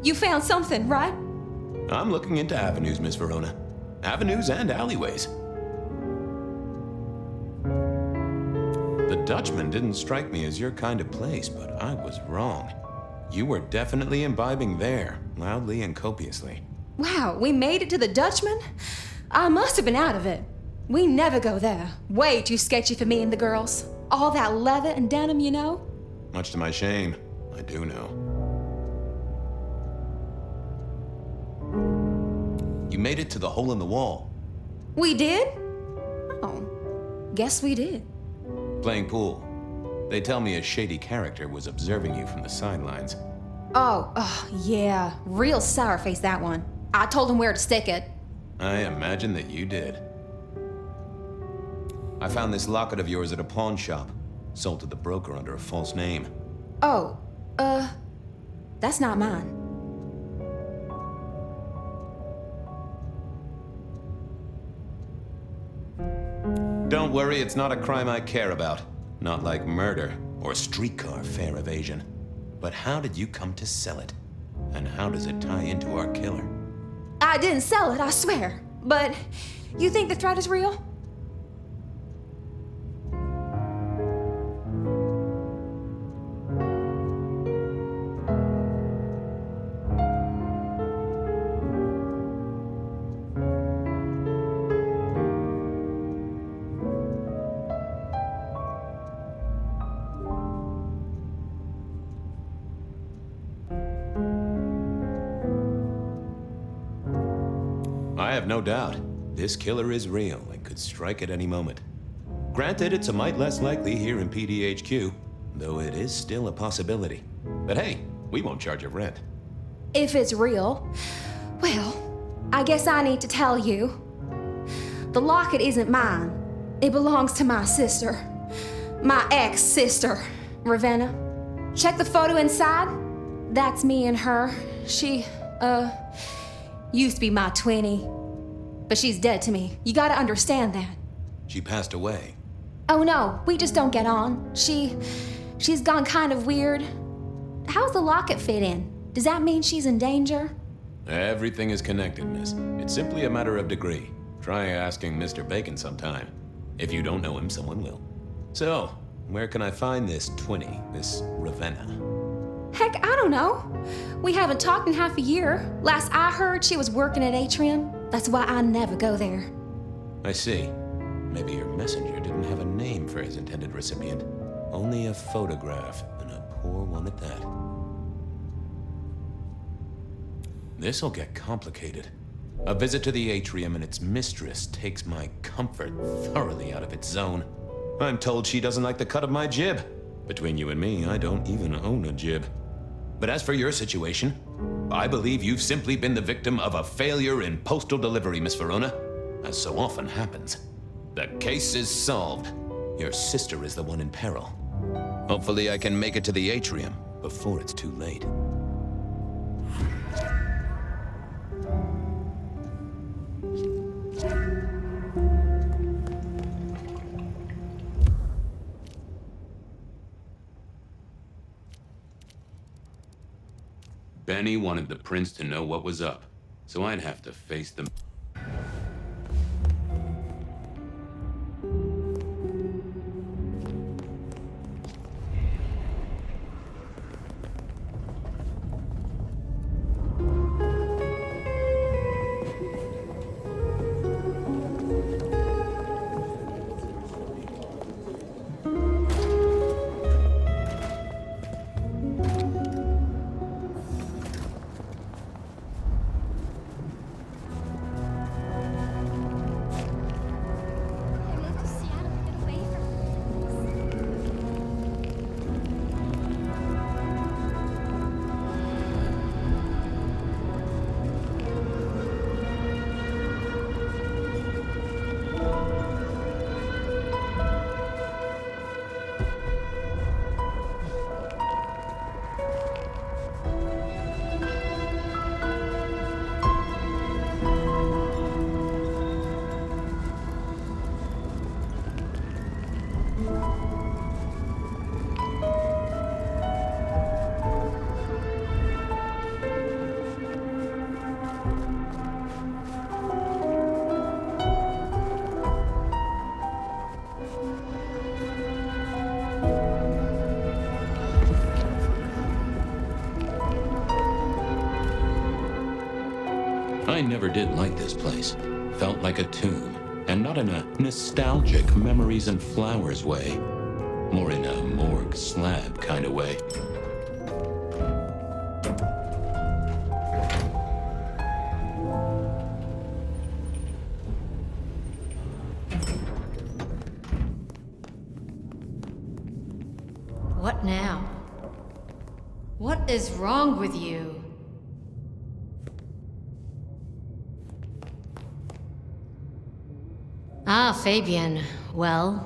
You found something, right?
I'm looking into avenues, Miss Verona. Avenues and alleyways. The Dutchman didn't strike me as your kind of place, but I was wrong. You were definitely imbibing there, loudly and copiously.
Wow, we made it to the Dutchman? I must have been out of it. We never go there. Way too sketchy for me and the girls. All that leather and denim, you know?
Much to my shame, I do know. You made it to the hole in the wall.
We did? Oh, guess we did.
Playing pool. They tell me a shady character was observing you from the sidelines.
Oh, yeah. Real sour face, that one. I told him where to stick it.
I imagine that you did. I found this locket of yours at a pawn shop. Sold to the broker under a false name.
Oh, that's not mine.
Don't worry, it's not a crime I care about. Not like murder or streetcar fare evasion. But how did you come to sell it? And how does it tie into our killer?
I didn't sell it, I swear. But you think the threat is real?
I have no doubt. This killer is real and could strike at any moment. Granted, it's a mite less likely here in PDHQ, though it is still a possibility. But hey, we won't charge you rent.
If it's real, well, I guess I need to tell you. The locket isn't mine. It belongs to my sister. My ex-sister, Ravenna. Check the photo inside. That's me and her. She, used to be my twinnie. But she's dead to me. You gotta understand that.
She passed away.
Oh no, we just don't get on. She's gone kind of weird. How's the locket fit in? Does that mean she's in danger?
Everything is connected, miss. It's simply a matter of degree. Try asking Mr. Bacon sometime. If you don't know him, someone will. So, where can I find this twinnie, this Ravenna?
Heck, I don't know. We haven't talked in half a year. Last I heard, she was working at Atrium. That's why I never go there.
I see. Maybe your messenger didn't have a name for his intended recipient. Only a photograph, and a poor one at that. This'll get complicated. A visit to the Atrium and its mistress takes my comfort thoroughly out of its zone. I'm told she doesn't like the cut of my jib.
Between you and me, I don't even own a jib. But as for your situation, I believe you've simply been the victim of a failure in postal delivery, Miss Verona, as so often happens. The case is solved. Your sister is the one in peril. Hopefully I can make it to the atrium before it's too late.
Benny wanted the prince to know what was up, so I'd have to face them. I never did like this place. Felt like a tomb, and not in a nostalgic memories and flowers way. More in a morgue slab kind of way.
What now? What is wrong with you? Ah, Fabian. Well?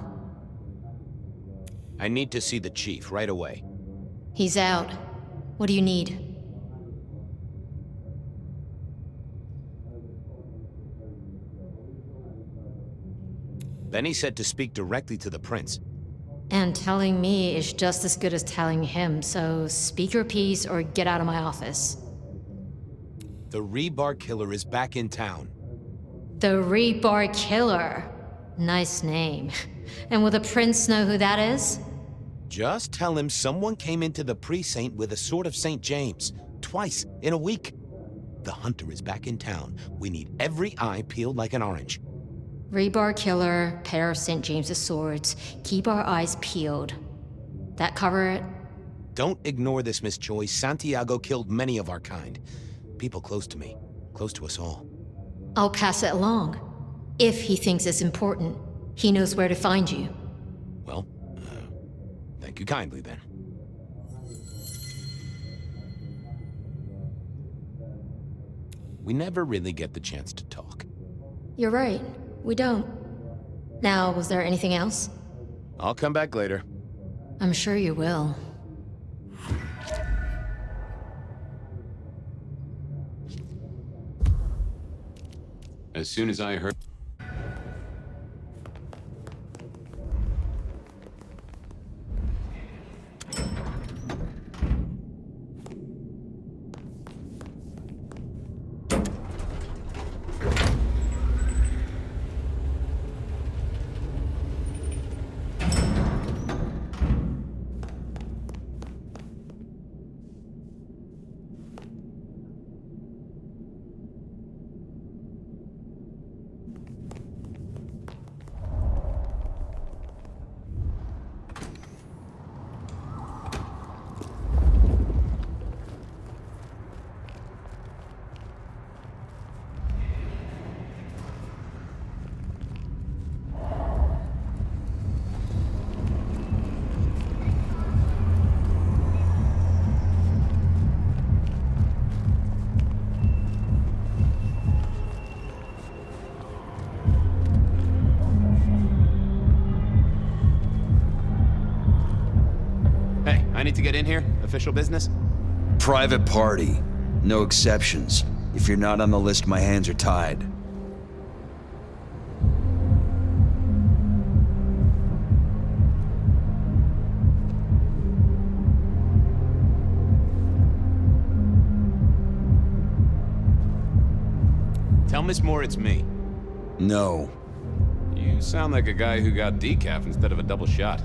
I need to see the chief right away.
He's out. What do you need?
Benny said to speak directly to the prince.
And telling me is just as good as telling him, so speak your piece or get out of my office.
The rebar killer is back in town.
The Rebar Killer. Nice name. And will the prince know who that is?
Just tell him someone came into the precinct with a sword of St. James. Twice in a week. The hunter is back in town. We need every eye peeled like an orange.
Rebar Killer, pair of St. James's swords. Keep our eyes peeled. That cover it?
Don't ignore this, Miss Joy. Santiago killed many of our kind. People close to me. Close to us all.
I'll pass it along. If he thinks it's important, he knows where to find you.
Well, thank you kindly then. We never really get the chance to talk.
You're right. We don't. Now, was there anything else?
I'll come back later.
I'm sure you will.
As soon as I heard...
I need to get in here. Official business?
Private party. No exceptions. If you're not on the list, my hands are tied.
Tell Miss Moore it's me.
No.
You sound like a guy who got decaf instead of a double shot.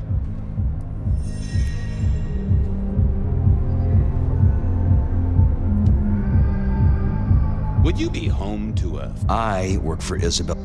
Would you be home to a...
I work for Isabel.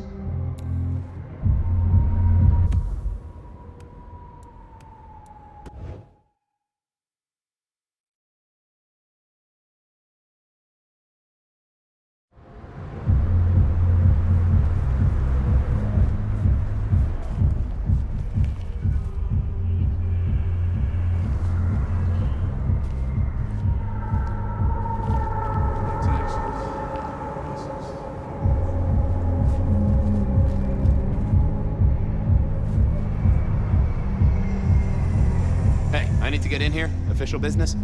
Hey, I need to get in here. Official business?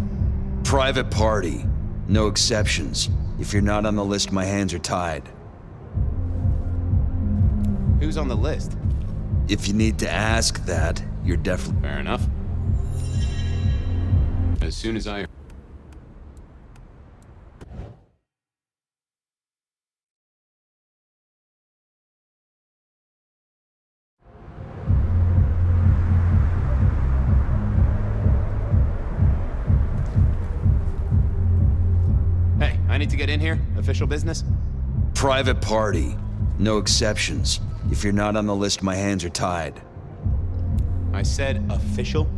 Private party. No exceptions. If you're not on the list, my hands are tied.
Who's on the list?
If you need to ask that, you're definitely...
Fair enough. As soon as I... Hey, I need to get in here. Official business?
Private party. No exceptions. If you're not on the list, my hands are tied.
I said official?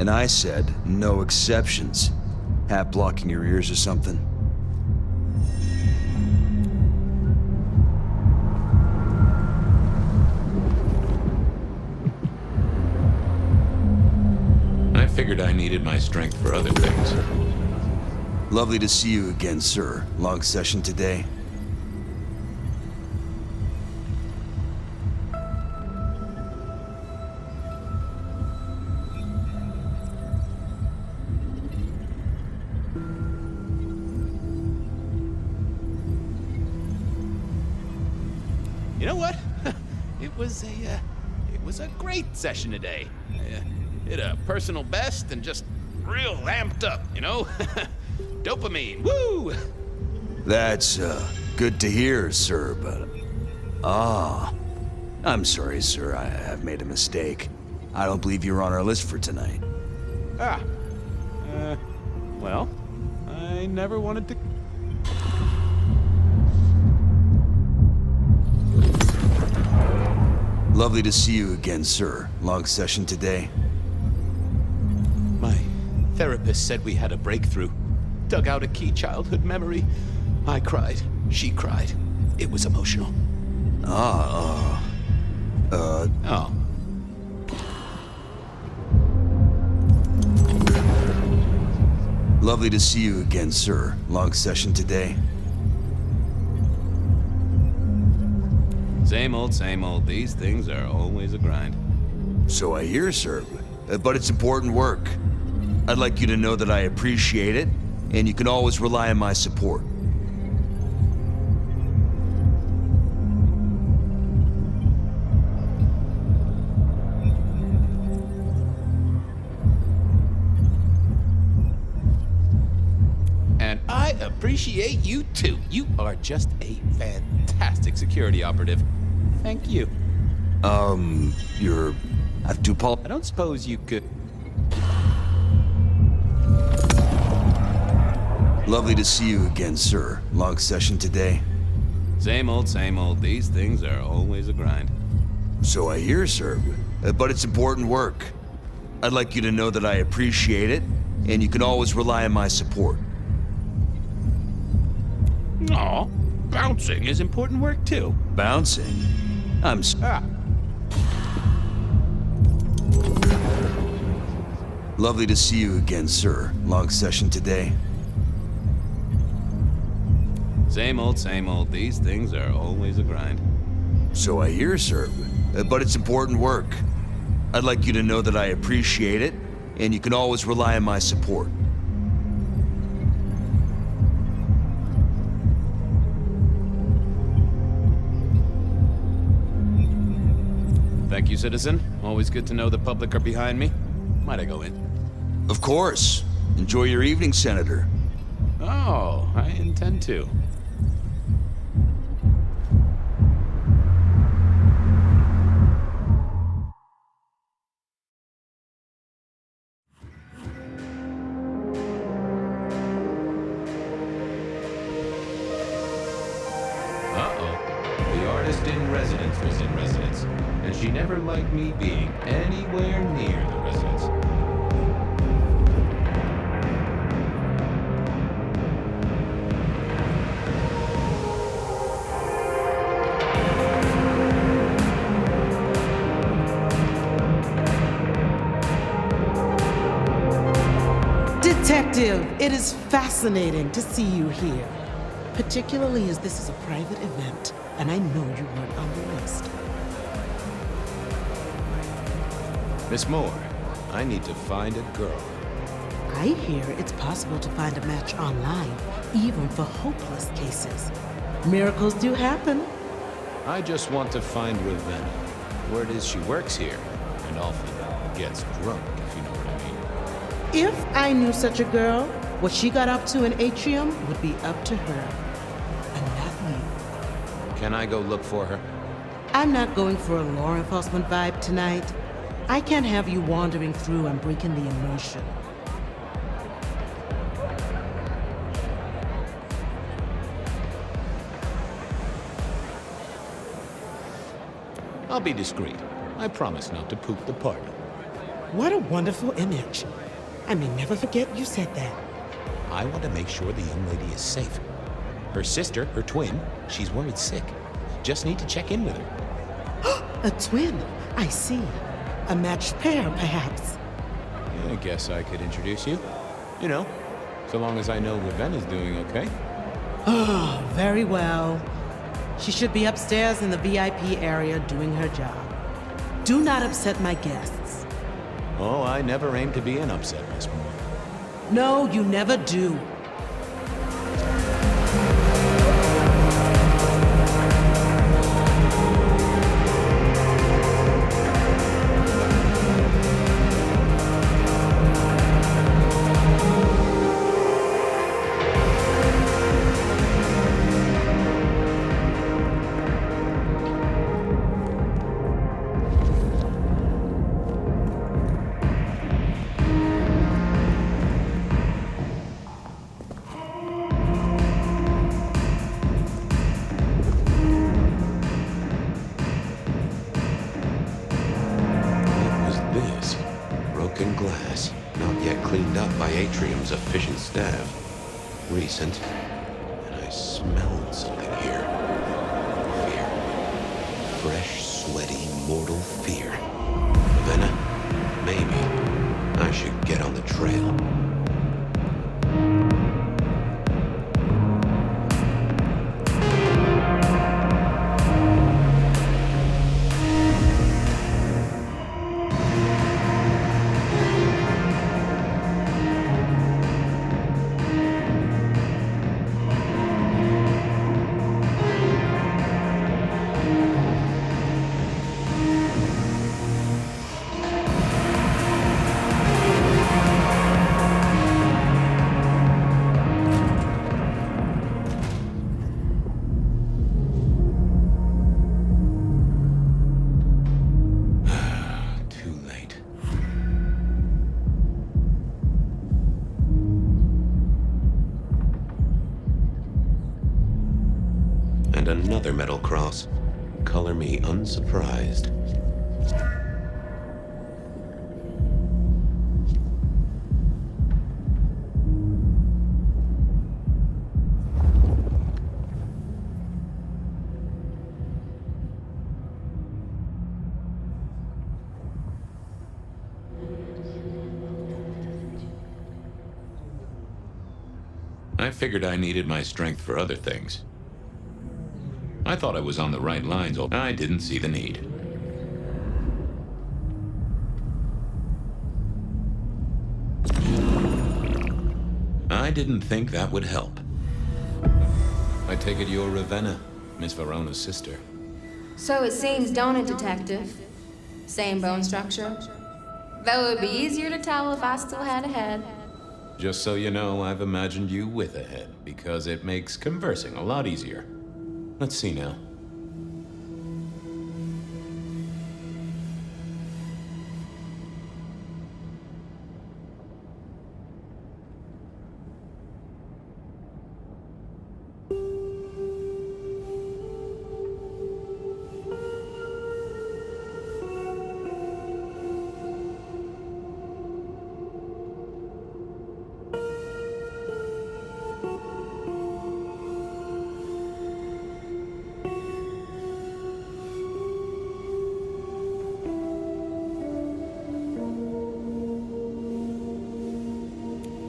And I said, no exceptions. Hat blocking your ears or something?
I figured I needed my strength for other things.
Lovely to see you again, sir. Long session today.
You know what? It was a great session today. Hit a personal best and just real amped up, you know? Dopamine, woo!
That's, good to hear, sir, but... I'm sorry, sir. I have made a mistake. I don't believe you're on our list for tonight.
Well, I never wanted to...
Lovely to see you again, sir. Long session today.
My therapist said we had a breakthrough. Dug out a key childhood memory. I cried. She cried. It was emotional.
Oh. Lovely to see you again, sir. Long session today.
Same old. These things are always a grind.
So I hear, sir. But it's important work. I'd like you to know that I appreciate it, and you can always rely on my support.
And I appreciate you too. You are just a fantastic security operative. Thank you.
I have to apologize.
I don't suppose you could...
Lovely to see you again, sir. Long session today.
Same old. These things are always a grind.
So I hear, sir. But it's important work. I'd like you to know that I appreciate it, and you can always rely on my support.
Aw, bouncing is important work too.
Bouncing? Lovely to see you again, sir. Long session today.
Same old. These things are always a grind.
So I hear, sir. But it's important work. I'd like you to know that I appreciate it, and you can always rely on my support.
Thank you, citizen. Always good to know the public are behind me. Might I go in?
Of course. Enjoy your evening, Senator.
Oh, I intend to.
Uh-oh. The artist in residence was in residence, and she never liked me being anywhere near the residence.
Detective, it is fascinating to see you here. Particularly as this is a private event, and I know you weren't on the list.
Miss Moore, I need to find a girl.
I hear it's possible to find a match online, even for hopeless cases. Miracles do happen.
I just want to find Ravenna. Word is she works here, and often gets drunk, if you know what I mean.
If I knew such a girl, what she got up to in Atrium would be up to her, and not me.
Can I go look for her?
I'm not going for a law enforcement vibe tonight. I can't have you wandering through and breaking the immersion.
I'll be discreet. I promise not to poop the party.
What a wonderful image. I may never forget you said that.
I want to make sure the young lady is safe. Her sister, her twin, she's worried sick. Just need to check in with her.
A twin, I see. A matched pair, perhaps.
I guess I could introduce you. You know, so long as I know Ravenna's doing okay.
Oh, very well. She should be upstairs in the VIP area doing her job. Do not upset my guests.
Oh, I never aim to be an upset, Miss Moore.
No, you never do.
Glass, not yet cleaned up by Atrium's efficient staff. Recent, and I smelled something here. Fear. Fresh, sweaty, mortal fear. Ravenna, maybe I should get on the trail. And another metal cross. Color me unsurprised.
I figured I needed my strength for other things. I thought I was on the right lines. I didn't see the need.
I didn't think that would help. I take it you're Ravenna, Miss Verona's sister.
So it seems, don't it, Detective? Same bone structure? Though it would be easier to tell if I still had a head.
Just so you know, I've imagined you with a head, because it makes conversing a lot easier. Let's see now.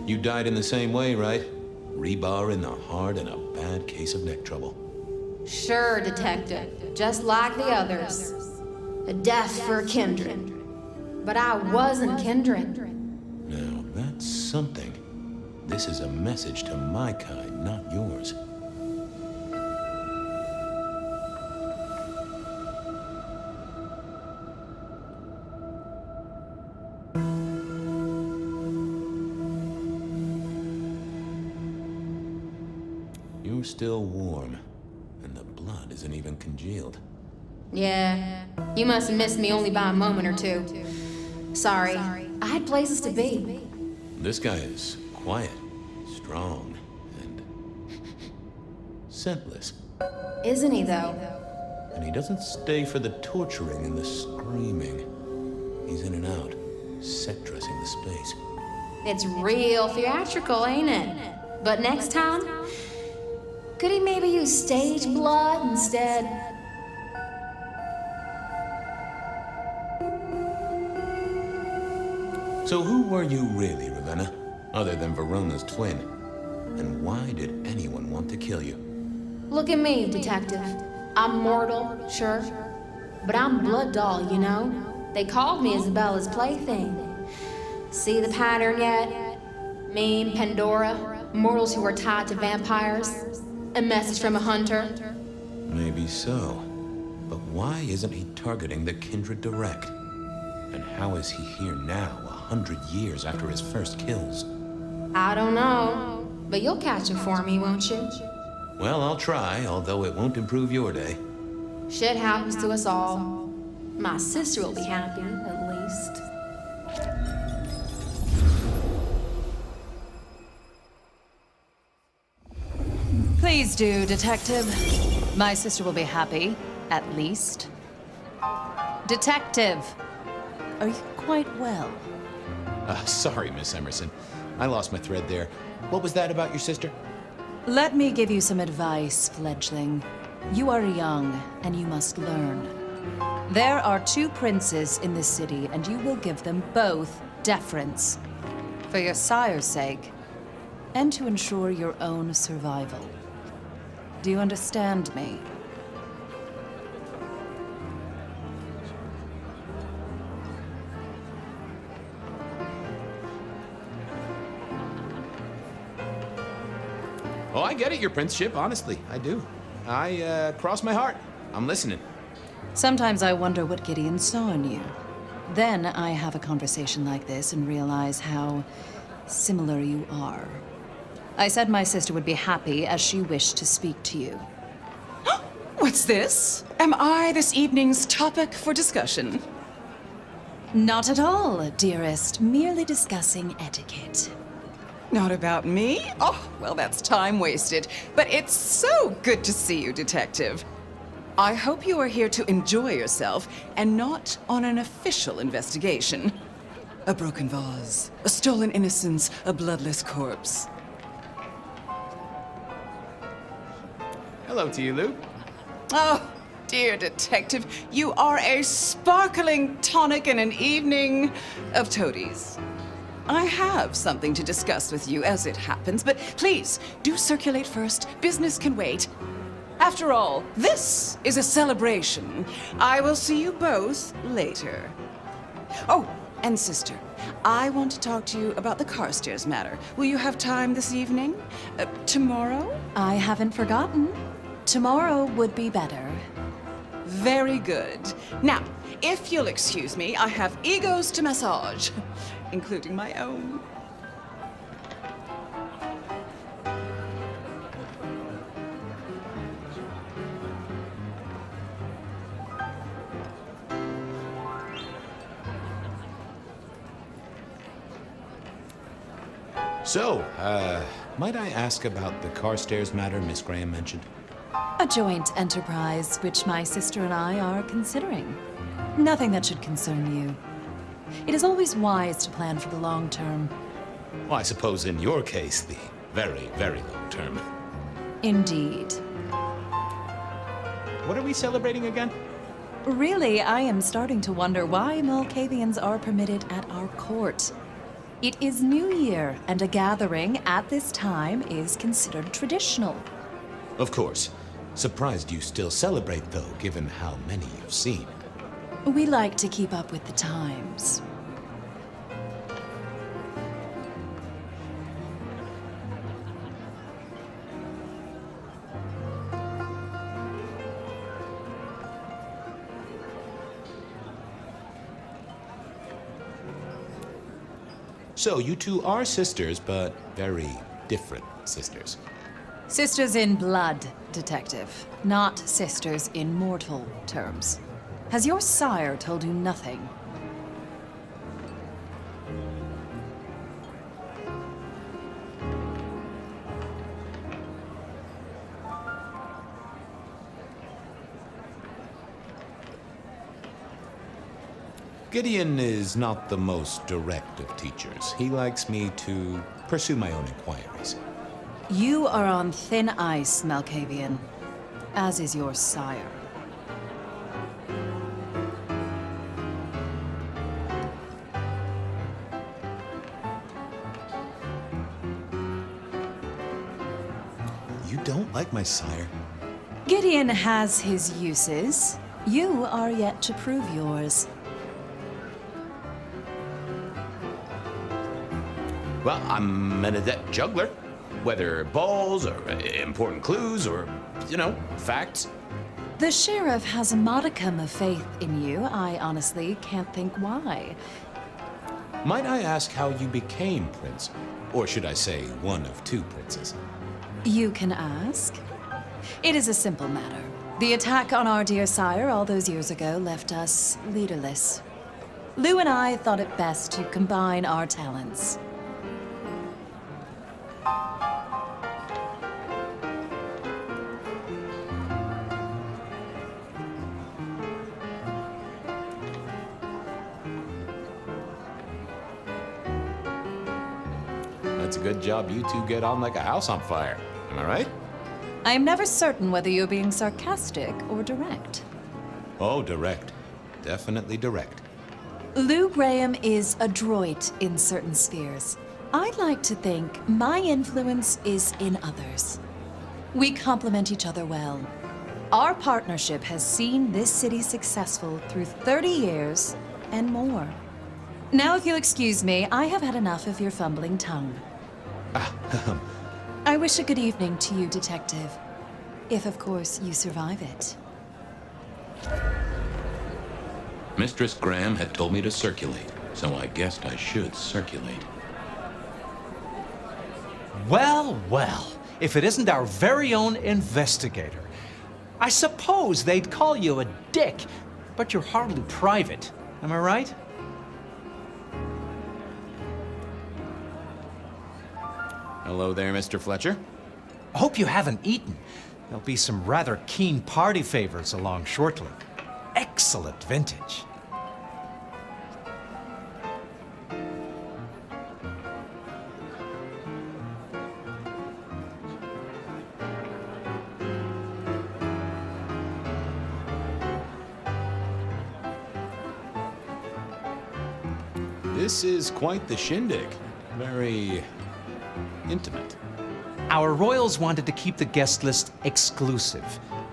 You died in the same way, right? Rebar in the heart and a bad case of neck trouble.
Sure, Detective. Just like the others. A death for a kindred. But I wasn't kindred.
Now, that's something. This is a message to my kind, not yours. You're still warm, and the blood isn't even congealed.
Yeah, you must have missed me only by a moment or two. Sorry, I had places to be.
This guy is quiet, strong, and scentless.
Isn't he, though?
And he doesn't stay for the torturing and the screaming. He's in and out, set dressing the space.
It's real theatrical, ain't it? But next time, could he maybe use stage blood instead?
So who were you really, Ravenna? Other than Verona's twin? And why did anyone want to kill you?
Look at me, Detective. I'm mortal, sure. But I'm blood doll, you know? They called me Isabella's plaything. See the pattern yet? Me and Pandora, mortals who are tied to vampires. A message from a hunter.
Maybe so. But why isn't he targeting the kindred direct? And how is he here now, 100 years after his first kills?
I don't know. But you'll catch him for me, won't you?
Well, I'll try, although it won't improve your day.
Shit happens to us all. My sister will be happy, at least.
Please do, Detective. My sister will be happy, at least. Detective, are you quite well?
Sorry, Miss Emerson. I lost my thread there. What was that about your sister?
Let me give you some advice, fledgling. You are young, and you must learn. There are 2 princes in this city, and you will give them both deference. For your sire's sake, and to ensure your own survival. Do you understand me?
Oh, I get it, your princeship, honestly. I do. I cross my heart. I'm listening.
Sometimes I wonder what Gideon saw in you. Then I have a conversation like this and realize how similar you are. I said my sister would be happy as she wished to speak to you.
What's this? Am I this evening's topic for discussion?
Not at all, dearest. Merely discussing etiquette.
Not about me? Oh, well, that's time wasted. But it's so good to see you, Detective. I hope you are here to enjoy yourself and not on an official investigation. A broken vase, a stolen innocence, a bloodless corpse.
Hello to you, Lou.
Oh, dear Detective, you are a sparkling tonic in an evening of toadies. I have something to discuss with you as it happens, but please, do circulate first. Business can wait. After all, this is a celebration. I will see you both later. Oh, And sister, I want to talk to you about the Carstairs matter. Will you have time this evening? Tomorrow?
I haven't forgotten. Tomorrow would be better.
Very good. Now, if you'll excuse me, I have egos to massage, including my own.
So, might I ask about the Carstairs matter Miss Graham mentioned?
A joint enterprise which my sister and I are considering. Nothing that should concern you. It is always wise to plan for the long term.
Well, I suppose in your case, the very, very long term.
Indeed.
What are we celebrating again?
Really, I am starting to wonder why Malkavians are permitted at our court. It is New Year, and a gathering at this time is considered traditional.
Of course. Surprised you still celebrate, though, given how many you've seen.
We like to keep up with the times.
So, you two are sisters, but very different sisters.
Sisters in blood, Detective, not sisters in mortal terms. Has your sire told you nothing?
Gideon is not the most direct of teachers. He likes me to pursue my own inquiries.
You are on thin ice, Malkavian, as is your sire.
You don't like my sire?
Gideon has his uses. You are yet to prove yours.
Well, I'm an adept juggler. Whether balls or important clues or, facts.
The sheriff has a modicum of faith in you. I honestly can't think why.
Might I ask how you became prince? Or should I say one of two princes?
You can ask. It is a simple matter. The attack on our dear sire all those years ago left us leaderless. Lou and I thought it best to combine our talents.
It's a good job you two get on like a house on fire. Am I right?
I am never certain whether you're being sarcastic or direct.
Oh, direct. Definitely direct.
Lou Graham is adroit in certain spheres. I'd like to think my influence is in others. We complement each other well. Our partnership has seen this city successful through 30 years and more. Now, if you'll excuse me, I have had enough of your fumbling tongue. I wish a good evening to you, Detective. If, of course, you survive it.
Mistress Graham had told me to circulate, so I guessed I should circulate.
Well, well, if it isn't our very own investigator. I suppose they'd call you a dick, but you're hardly private. Am I right?
Hello there, Mr. Fletcher.
I hope you haven't eaten. There'll be some rather keen party favors along shortly. Excellent vintage.
This is quite the shindig. Very intimate.
Our royals wanted to keep the guest list exclusive.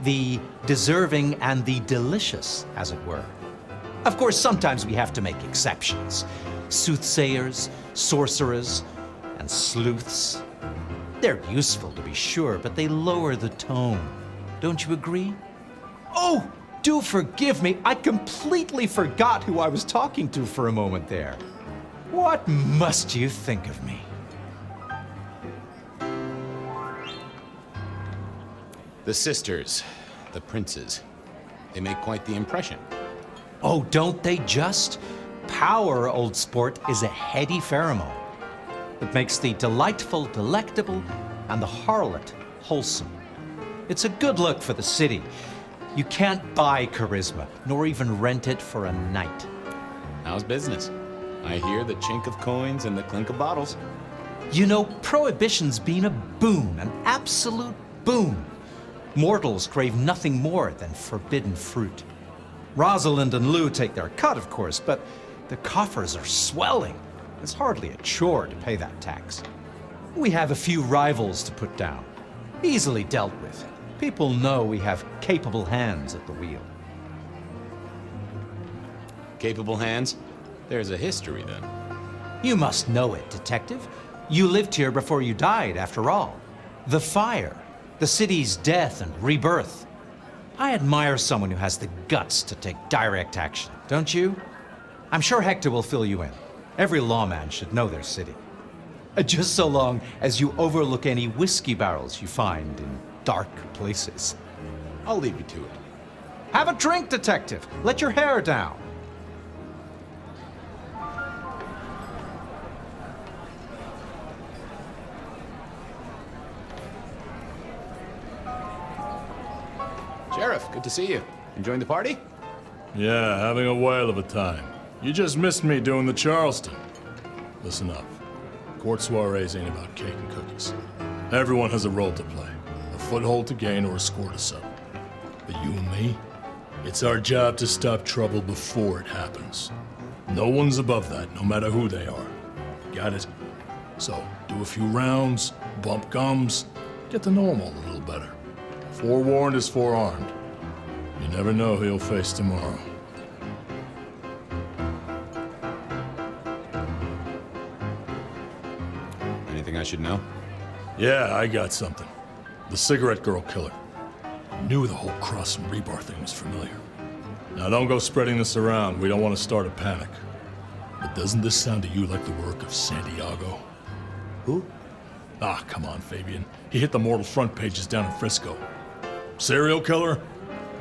The deserving and the delicious, as it were. Of course, sometimes we have to make exceptions. Soothsayers, sorcerers, and sleuths. They're useful, to be sure, but they lower the tone. Don't you agree? Oh, do forgive me. I completely forgot who I was talking to for a moment there. What must you think of me?
The sisters, the princes, they make quite the impression.
Oh, don't they just? Power, old sport, is a heady pheromone. It makes the delightful delectable and the harlot wholesome. It's a good look for the city. You can't buy charisma, nor even rent it for a night.
How's business? I hear the chink of coins and the clink of bottles.
You know, Prohibition's been a boon, an absolute boon. Mortals crave nothing more than forbidden fruit. Rosalind and Lou take their cut, of course, but the coffers are swelling. It's hardly a chore to pay that tax. We have a few rivals to put down. Easily dealt with. People know we have capable hands at the wheel.
Capable hands? There's a history, then.
You must know it, Detective. You lived here before you died, after all. The fire, the city's death and rebirth. I admire someone who has the guts to take direct action, don't you? I'm sure Hector will fill you in. Every lawman should know their city. Just so long as you overlook any whiskey barrels you find in dark places.
I'll leave you to it.
Have a drink, Detective. Let your hair down.
Sheriff, good to see you. Enjoying the party?
Yeah, having a whale of a time. You just missed me doing the Charleston. Listen up. Court soirees ain't about cake and cookies. Everyone has a role to play. A foothold to gain or a score to settle. But you and me, it's our job to stop trouble before it happens. No one's above that, no matter who they are. Got it? So, do a few rounds, bump gums, get to know them all a little better. Forewarned is forearmed. You never know who you'll face tomorrow.
Anything I should know?
Yeah, I got something. The cigarette girl killer. Knew the whole cross and rebar thing was familiar. Now don't go spreading this around. We don't want to start a panic. But doesn't this sound to you like the work of Santiago?
Who?
Ah, come on, Fabian. He hit the mortal front pages down in Frisco. Serial killer?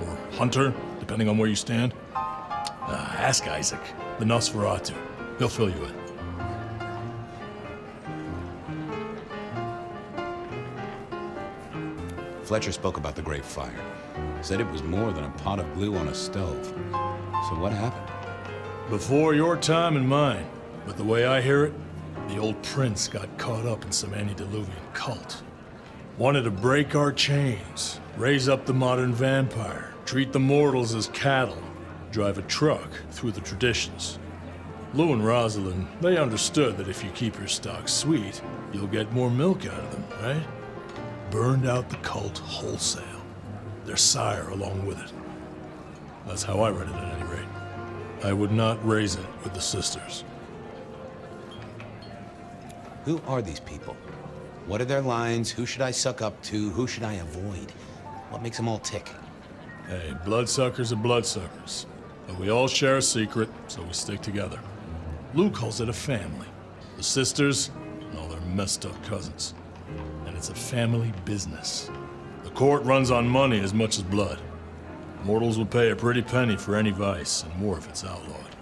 Or hunter, depending on where you stand? Ask Isaac, the Nosferatu. He'll fill you in.
Fletcher spoke about the Great Fire. Said it was more than a pot of glue on a stove. So what happened?
Before your time and mine. But the way I hear it, the old prince got caught up in some antediluvian cult. Wanted to break our chains, raise up the modern vampire, treat the mortals as cattle, drive a truck through the traditions. Lou and Rosalind, they understood that if you keep your stock sweet, you'll get more milk out of them, right? Burned out the cult wholesale. Their sire along with it. That's how I read it at any rate. I would not raise it with the sisters.
Who are these people? What are their lines? Who should I suck up to? Who should I avoid? What makes them all tick?
Hey, bloodsuckers are bloodsuckers. But we all share a secret, so we stick together. Lou calls it a family. The sisters, and all their messed up cousins. And it's a family business. The court runs on money as much as blood. Mortals will pay a pretty penny for any vice, and more if it's outlawed.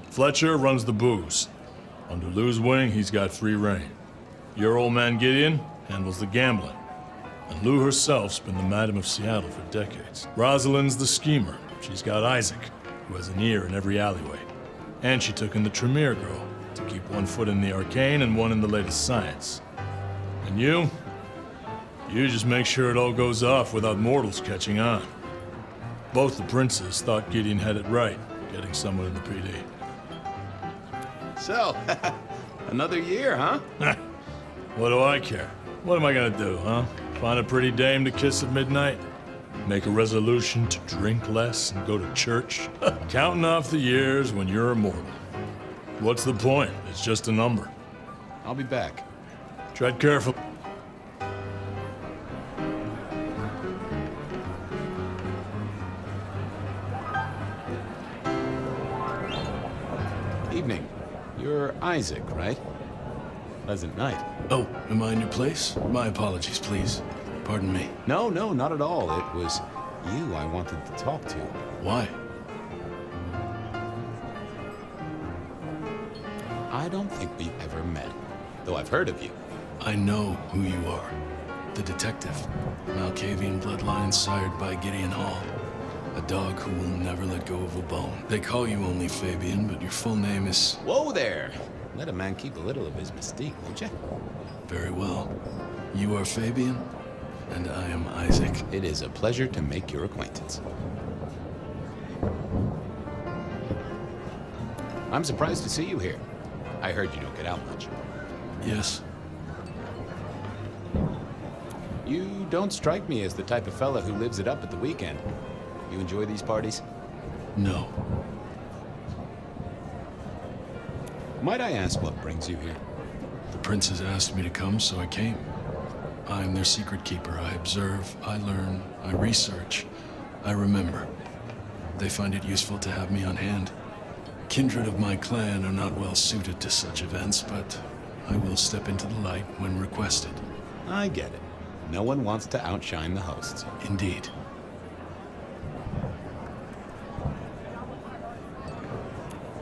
Fletcher runs the booze. Under Lou's wing, he's got free reign. Your old man Gideon handles the gambling. And Lou herself's been the Madam of Seattle for decades. Rosalind's the schemer. She's got Isaac, who has an ear in every alleyway. And she took in the Tremere girl to keep one foot in the arcane and one in the latest science. And you just make sure it all goes off without mortals catching on. Both the princes thought Gideon had it right, getting someone in the PD.
So, another year, huh?
What do I care? What am I gonna do, huh? Find a pretty dame to kiss at midnight? Make a resolution to drink less and go to church? Counting off the years when you're immortal. What's the point? It's just a number.
I'll be back.
Tread careful.
Evening. You're Isaac, right? Pleasant night.
Oh, am I in your place? My apologies, please. Pardon me.
No, not at all. It was you I wanted to talk to.
Why?
I don't think we've ever met, though I've heard of you.
I know who you are. The detective. Malkavian bloodlines sired by Gideon Hall. A dog who will never let go of a bone. They call you only Fabian, but your full name is...
Whoa there! Let a man keep a little of his mystique, won't you?
Very well. You are Fabian, and I am Isaac.
It is a pleasure to make your acquaintance. I'm surprised to see you here. I heard you don't get out much.
Yes.
You don't strike me as the type of fella who lives it up at the weekend. You enjoy these parties?
No.
Might I ask what brings you here?
The princes asked me to come, so I came. I'm their secret keeper. I observe, I learn, I research, I remember. They find it useful to have me on hand. Kindred of my clan are not well suited to such events, but I will step into the light when requested.
I get it. No one wants to outshine the hosts.
Indeed.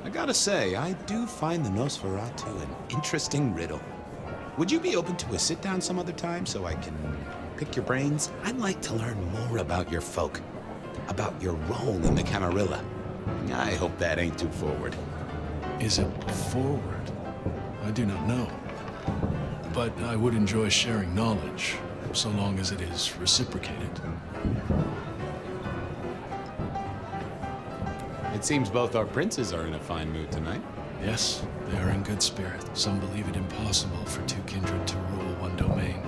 I gotta say, I do find the Nosferatu an interesting riddle. Would you be open to a sit-down some other time so I can pick your brains? I'd like to learn more about your folk, about your role in the Camarilla. I hope that ain't too forward.
Is it forward? I do not know. But I would enjoy sharing knowledge, so long as it is reciprocated.
It seems both our princes are in a fine mood tonight.
Yes, they are in good spirit. Some believe it impossible for two kindred to rule one domain.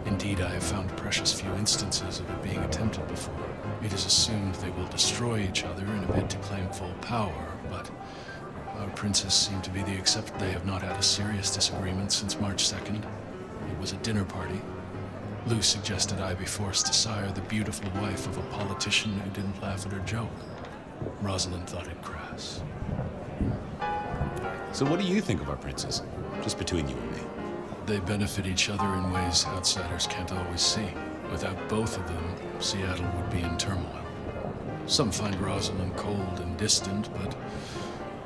Indeed, I have found precious few instances of it being attempted before. It is assumed they will destroy each other in a bid to claim full power, but our princes seem to be the exception. They have not had a serious disagreement since March 2nd. It was a dinner party. Lou suggested I be forced to sire the beautiful wife of a politician who didn't laugh at her joke. Rosalind thought it crass.
So what do you think of our princes? Just between you and me.
They benefit each other in ways outsiders can't always see. Without both of them, Seattle would be in turmoil. Some find Rosalind cold and distant, but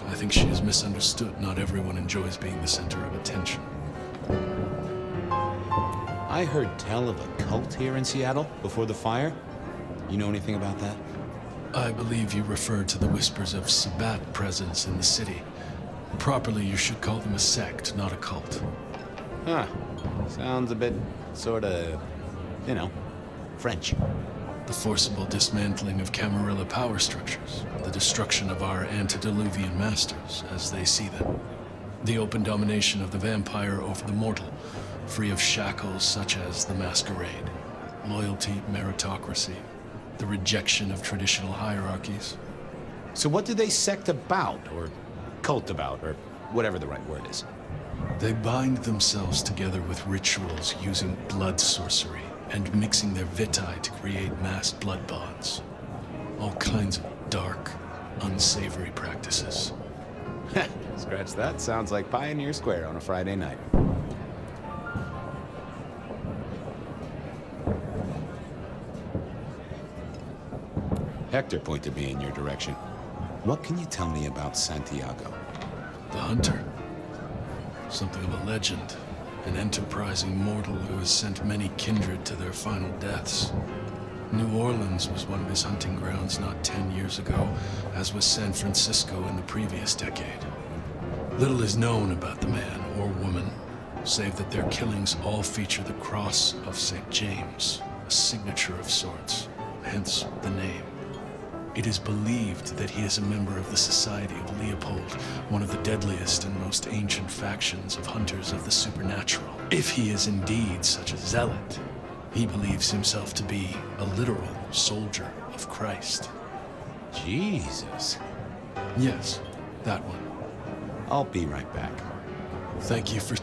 I think she is misunderstood. Not everyone enjoys being the center of attention.
I heard tell of a cult here in Seattle before the fire. You know anything about that?
I believe you referred to the whispers of Sabbat presence in the city. Properly, you should call them a sect, not a cult.
Huh. Sounds a bit, sorta, French.
The forcible dismantling of Camarilla power structures. The destruction of our antediluvian masters, as they see them. The open domination of the vampire over the mortal, free of shackles such as the Masquerade. Loyalty, meritocracy. The rejection of traditional hierarchies.
So what do they sect about, or cult about, or whatever the right word is?
They bind themselves together with rituals using blood sorcery and mixing their vitae to create mass blood bonds. All kinds of dark, unsavory practices.
Scratch that. Sounds like Pioneer Square on a Friday night. Hector pointed me in your direction. What can you tell me about Santiago?
The hunter. Something of a legend. An enterprising mortal who has sent many kindred to their final deaths. New Orleans was one of his hunting grounds not 10 years ago, as was San Francisco in the previous decade. Little is known about the man or woman, save that their killings all feature the cross of St. James, a signature of sorts, hence the name. It is believed that he is a member of the Society of Leopold, one of the deadliest and most ancient factions of hunters of the supernatural. If he is indeed such a zealot, He believes himself to be a literal soldier of Christ.
Jesus.
Yes, that one.
I'll be right back.
Thank you for...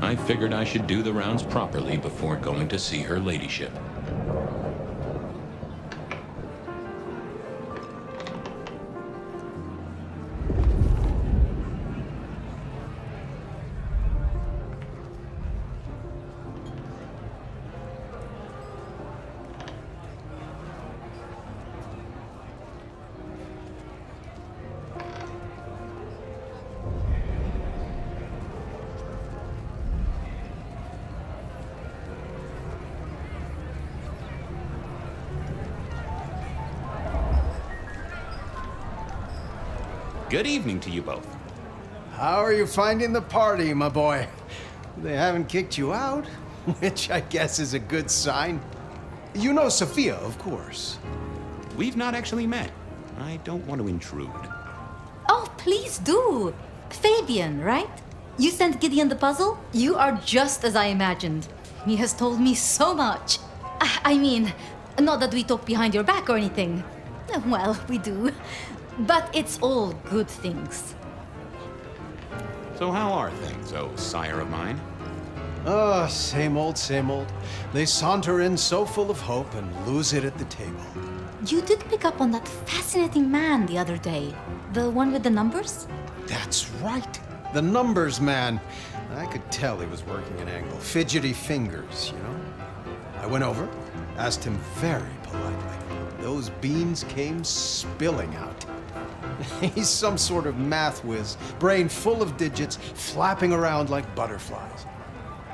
I figured I should do the rounds properly before going to see her ladyship. Good evening to you both.
How are you finding the party, my boy? They haven't kicked you out, which I guess is a good sign. You know Sophia, of course.
We've not actually met. I don't want to intrude.
Oh, please do. Fabian, right? You sent Gideon the puzzle? You are just as I imagined. He has told me so much. I mean, not that we talk behind your back or anything. Well, we do. But it's all good things.
So how are things, oh sire of mine?
Oh, same old, same old. They saunter in so full of hope and lose it at the table.
You did pick up on that fascinating man the other day. The one with the numbers?
That's right. The numbers man. I could tell he was working an angle. Fidgety fingers, you know? I went over, asked him very politely. Those beans came spilling out. He's some sort of math whiz, brain full of digits, flapping around like butterflies.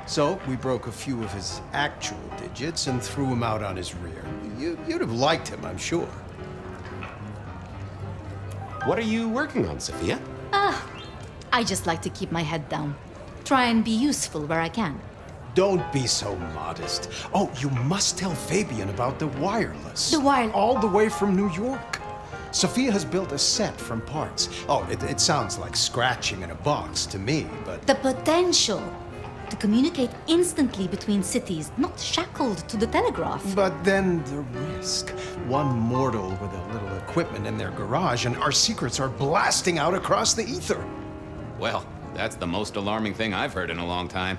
So we broke a few of his actual digits and threw him out on his rear. You'd have liked him, I'm sure.
What are you working on, Sophia?
I just like to keep my head down. Try and be useful where I can.
Don't be so modest. Oh, you must tell Fabian about the wireless.
The wireless?
All the way from New York. Sophia has built a set from parts. Oh, it sounds like scratching in a box to me, but...
The potential to communicate instantly between cities, not shackled to the telegraph.
But then the risk. One mortal with a little equipment in their garage and our secrets are blasting out across the ether.
Well, that's the most alarming thing I've heard in a long time.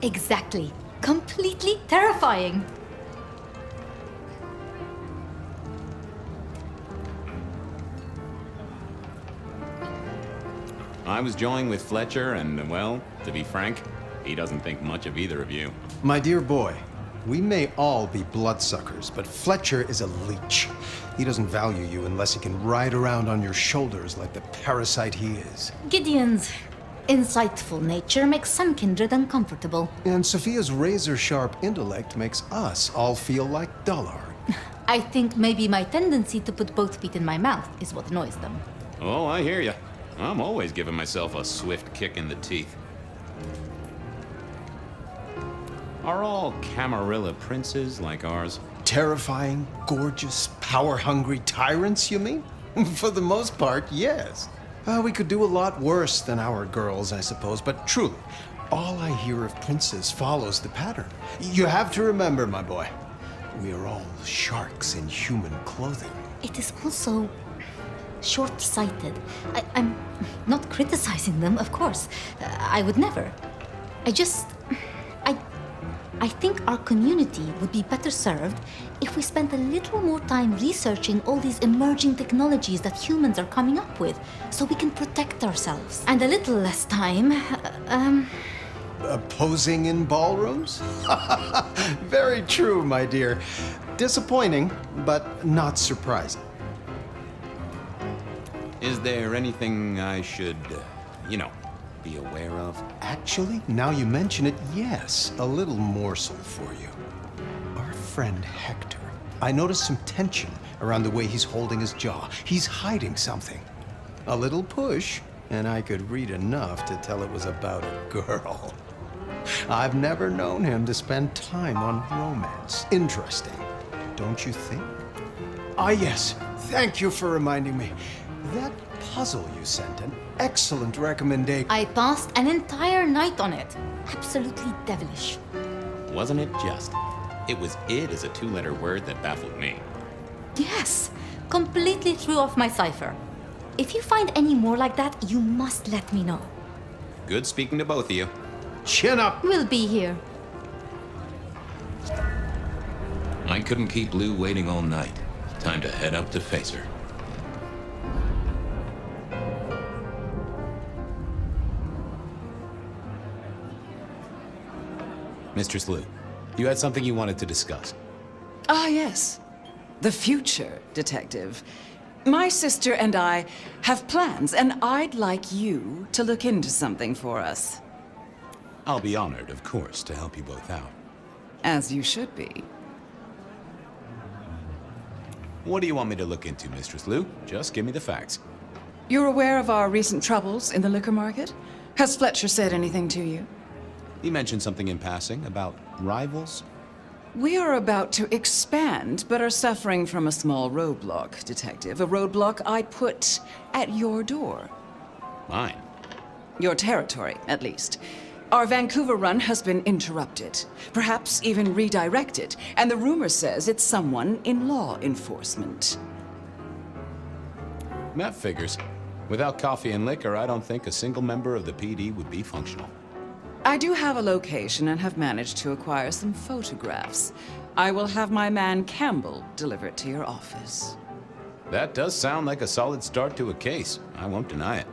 Exactly. Completely terrifying.
I was joined with Fletcher, and, well, to be frank, he doesn't think much of either of you.
My dear boy, we may all be bloodsuckers, but Fletcher is a leech. He doesn't value you unless he can ride around on your shoulders like the parasite he is.
Gideon's insightful nature makes some kindred uncomfortable.
And Sophia's razor-sharp intellect makes us all feel like dullard.
I think maybe my tendency to put both feet in my mouth is what annoys them.
Oh, I hear you. I'm always giving myself a swift kick in the teeth. Are all Camarilla princes like ours?
Terrifying, gorgeous, power-hungry tyrants, you mean? For the most part, yes. We could do a lot worse than our girls, I suppose, but truly, all I hear of princes follows the pattern. You have to remember, my boy, we are all sharks in human clothing.
It is also short-sighted. I'm not criticizing them, of course. I would never. I think our community would be better served if we spent a little more time researching all these emerging technologies that humans are coming up with, so we can protect ourselves. And a little less time,
Posing in ballrooms? Very true, my dear. Disappointing, but not surprising.
Is there anything I should, be aware of?
Actually, now you mention it, yes, a little morsel for you. Our friend Hector. I noticed some tension around the way he's holding his jaw. He's hiding something. A little push, and I could read enough to tell it was about a girl. I've never known him to spend time on romance. Interesting, don't you think? Ah, yes. Thank you for reminding me. That puzzle you sent, an excellent recommendation.
I passed an entire night on it. Absolutely devilish.
Wasn't it just? It was "id" as a two-letter word that baffled me.
Yes, completely threw off my cipher. If you find any more like that, you must let me know.
Good speaking to both of you.
Chin up!
We'll be here.
I couldn't keep Lou waiting all night. Time to head up to face her.
Mistress Lou, you had something you wanted to discuss.
Ah, yes. The future, Detective. My sister and I have plans, and I'd like you to look into something for us.
I'll be honored, of course, to help you both out.
As you should be.
What do you want me to look into, Mistress Lou? Just give me the facts.
You're aware of our recent troubles in the liquor market? Has Fletcher said anything to you?
He mentioned something in passing about rivals.
We are about to expand, but are suffering from a small roadblock, Detective. A roadblock I put at your door.
Mine?
Your territory, at least. Our Vancouver run has been interrupted, perhaps even redirected, and the rumor says it's someone in law enforcement.
That figures. Without coffee and liquor, I don't think a single member of the PD would be functional.
I do have a location and have managed to acquire some photographs. I will have my man Campbell deliver it to your office.
That does sound like a solid start to a case. I won't deny it.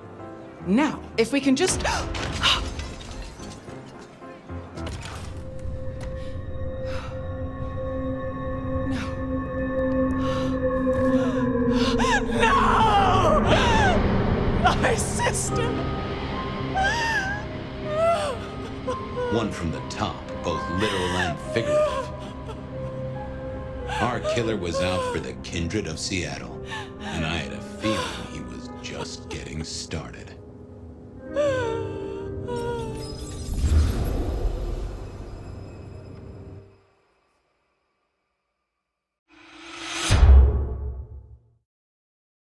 Now, if we can just... No! My sister!
One from the top, both literal and figurative. Our killer was out for the kindred of Seattle, and I had a feeling he was just getting started.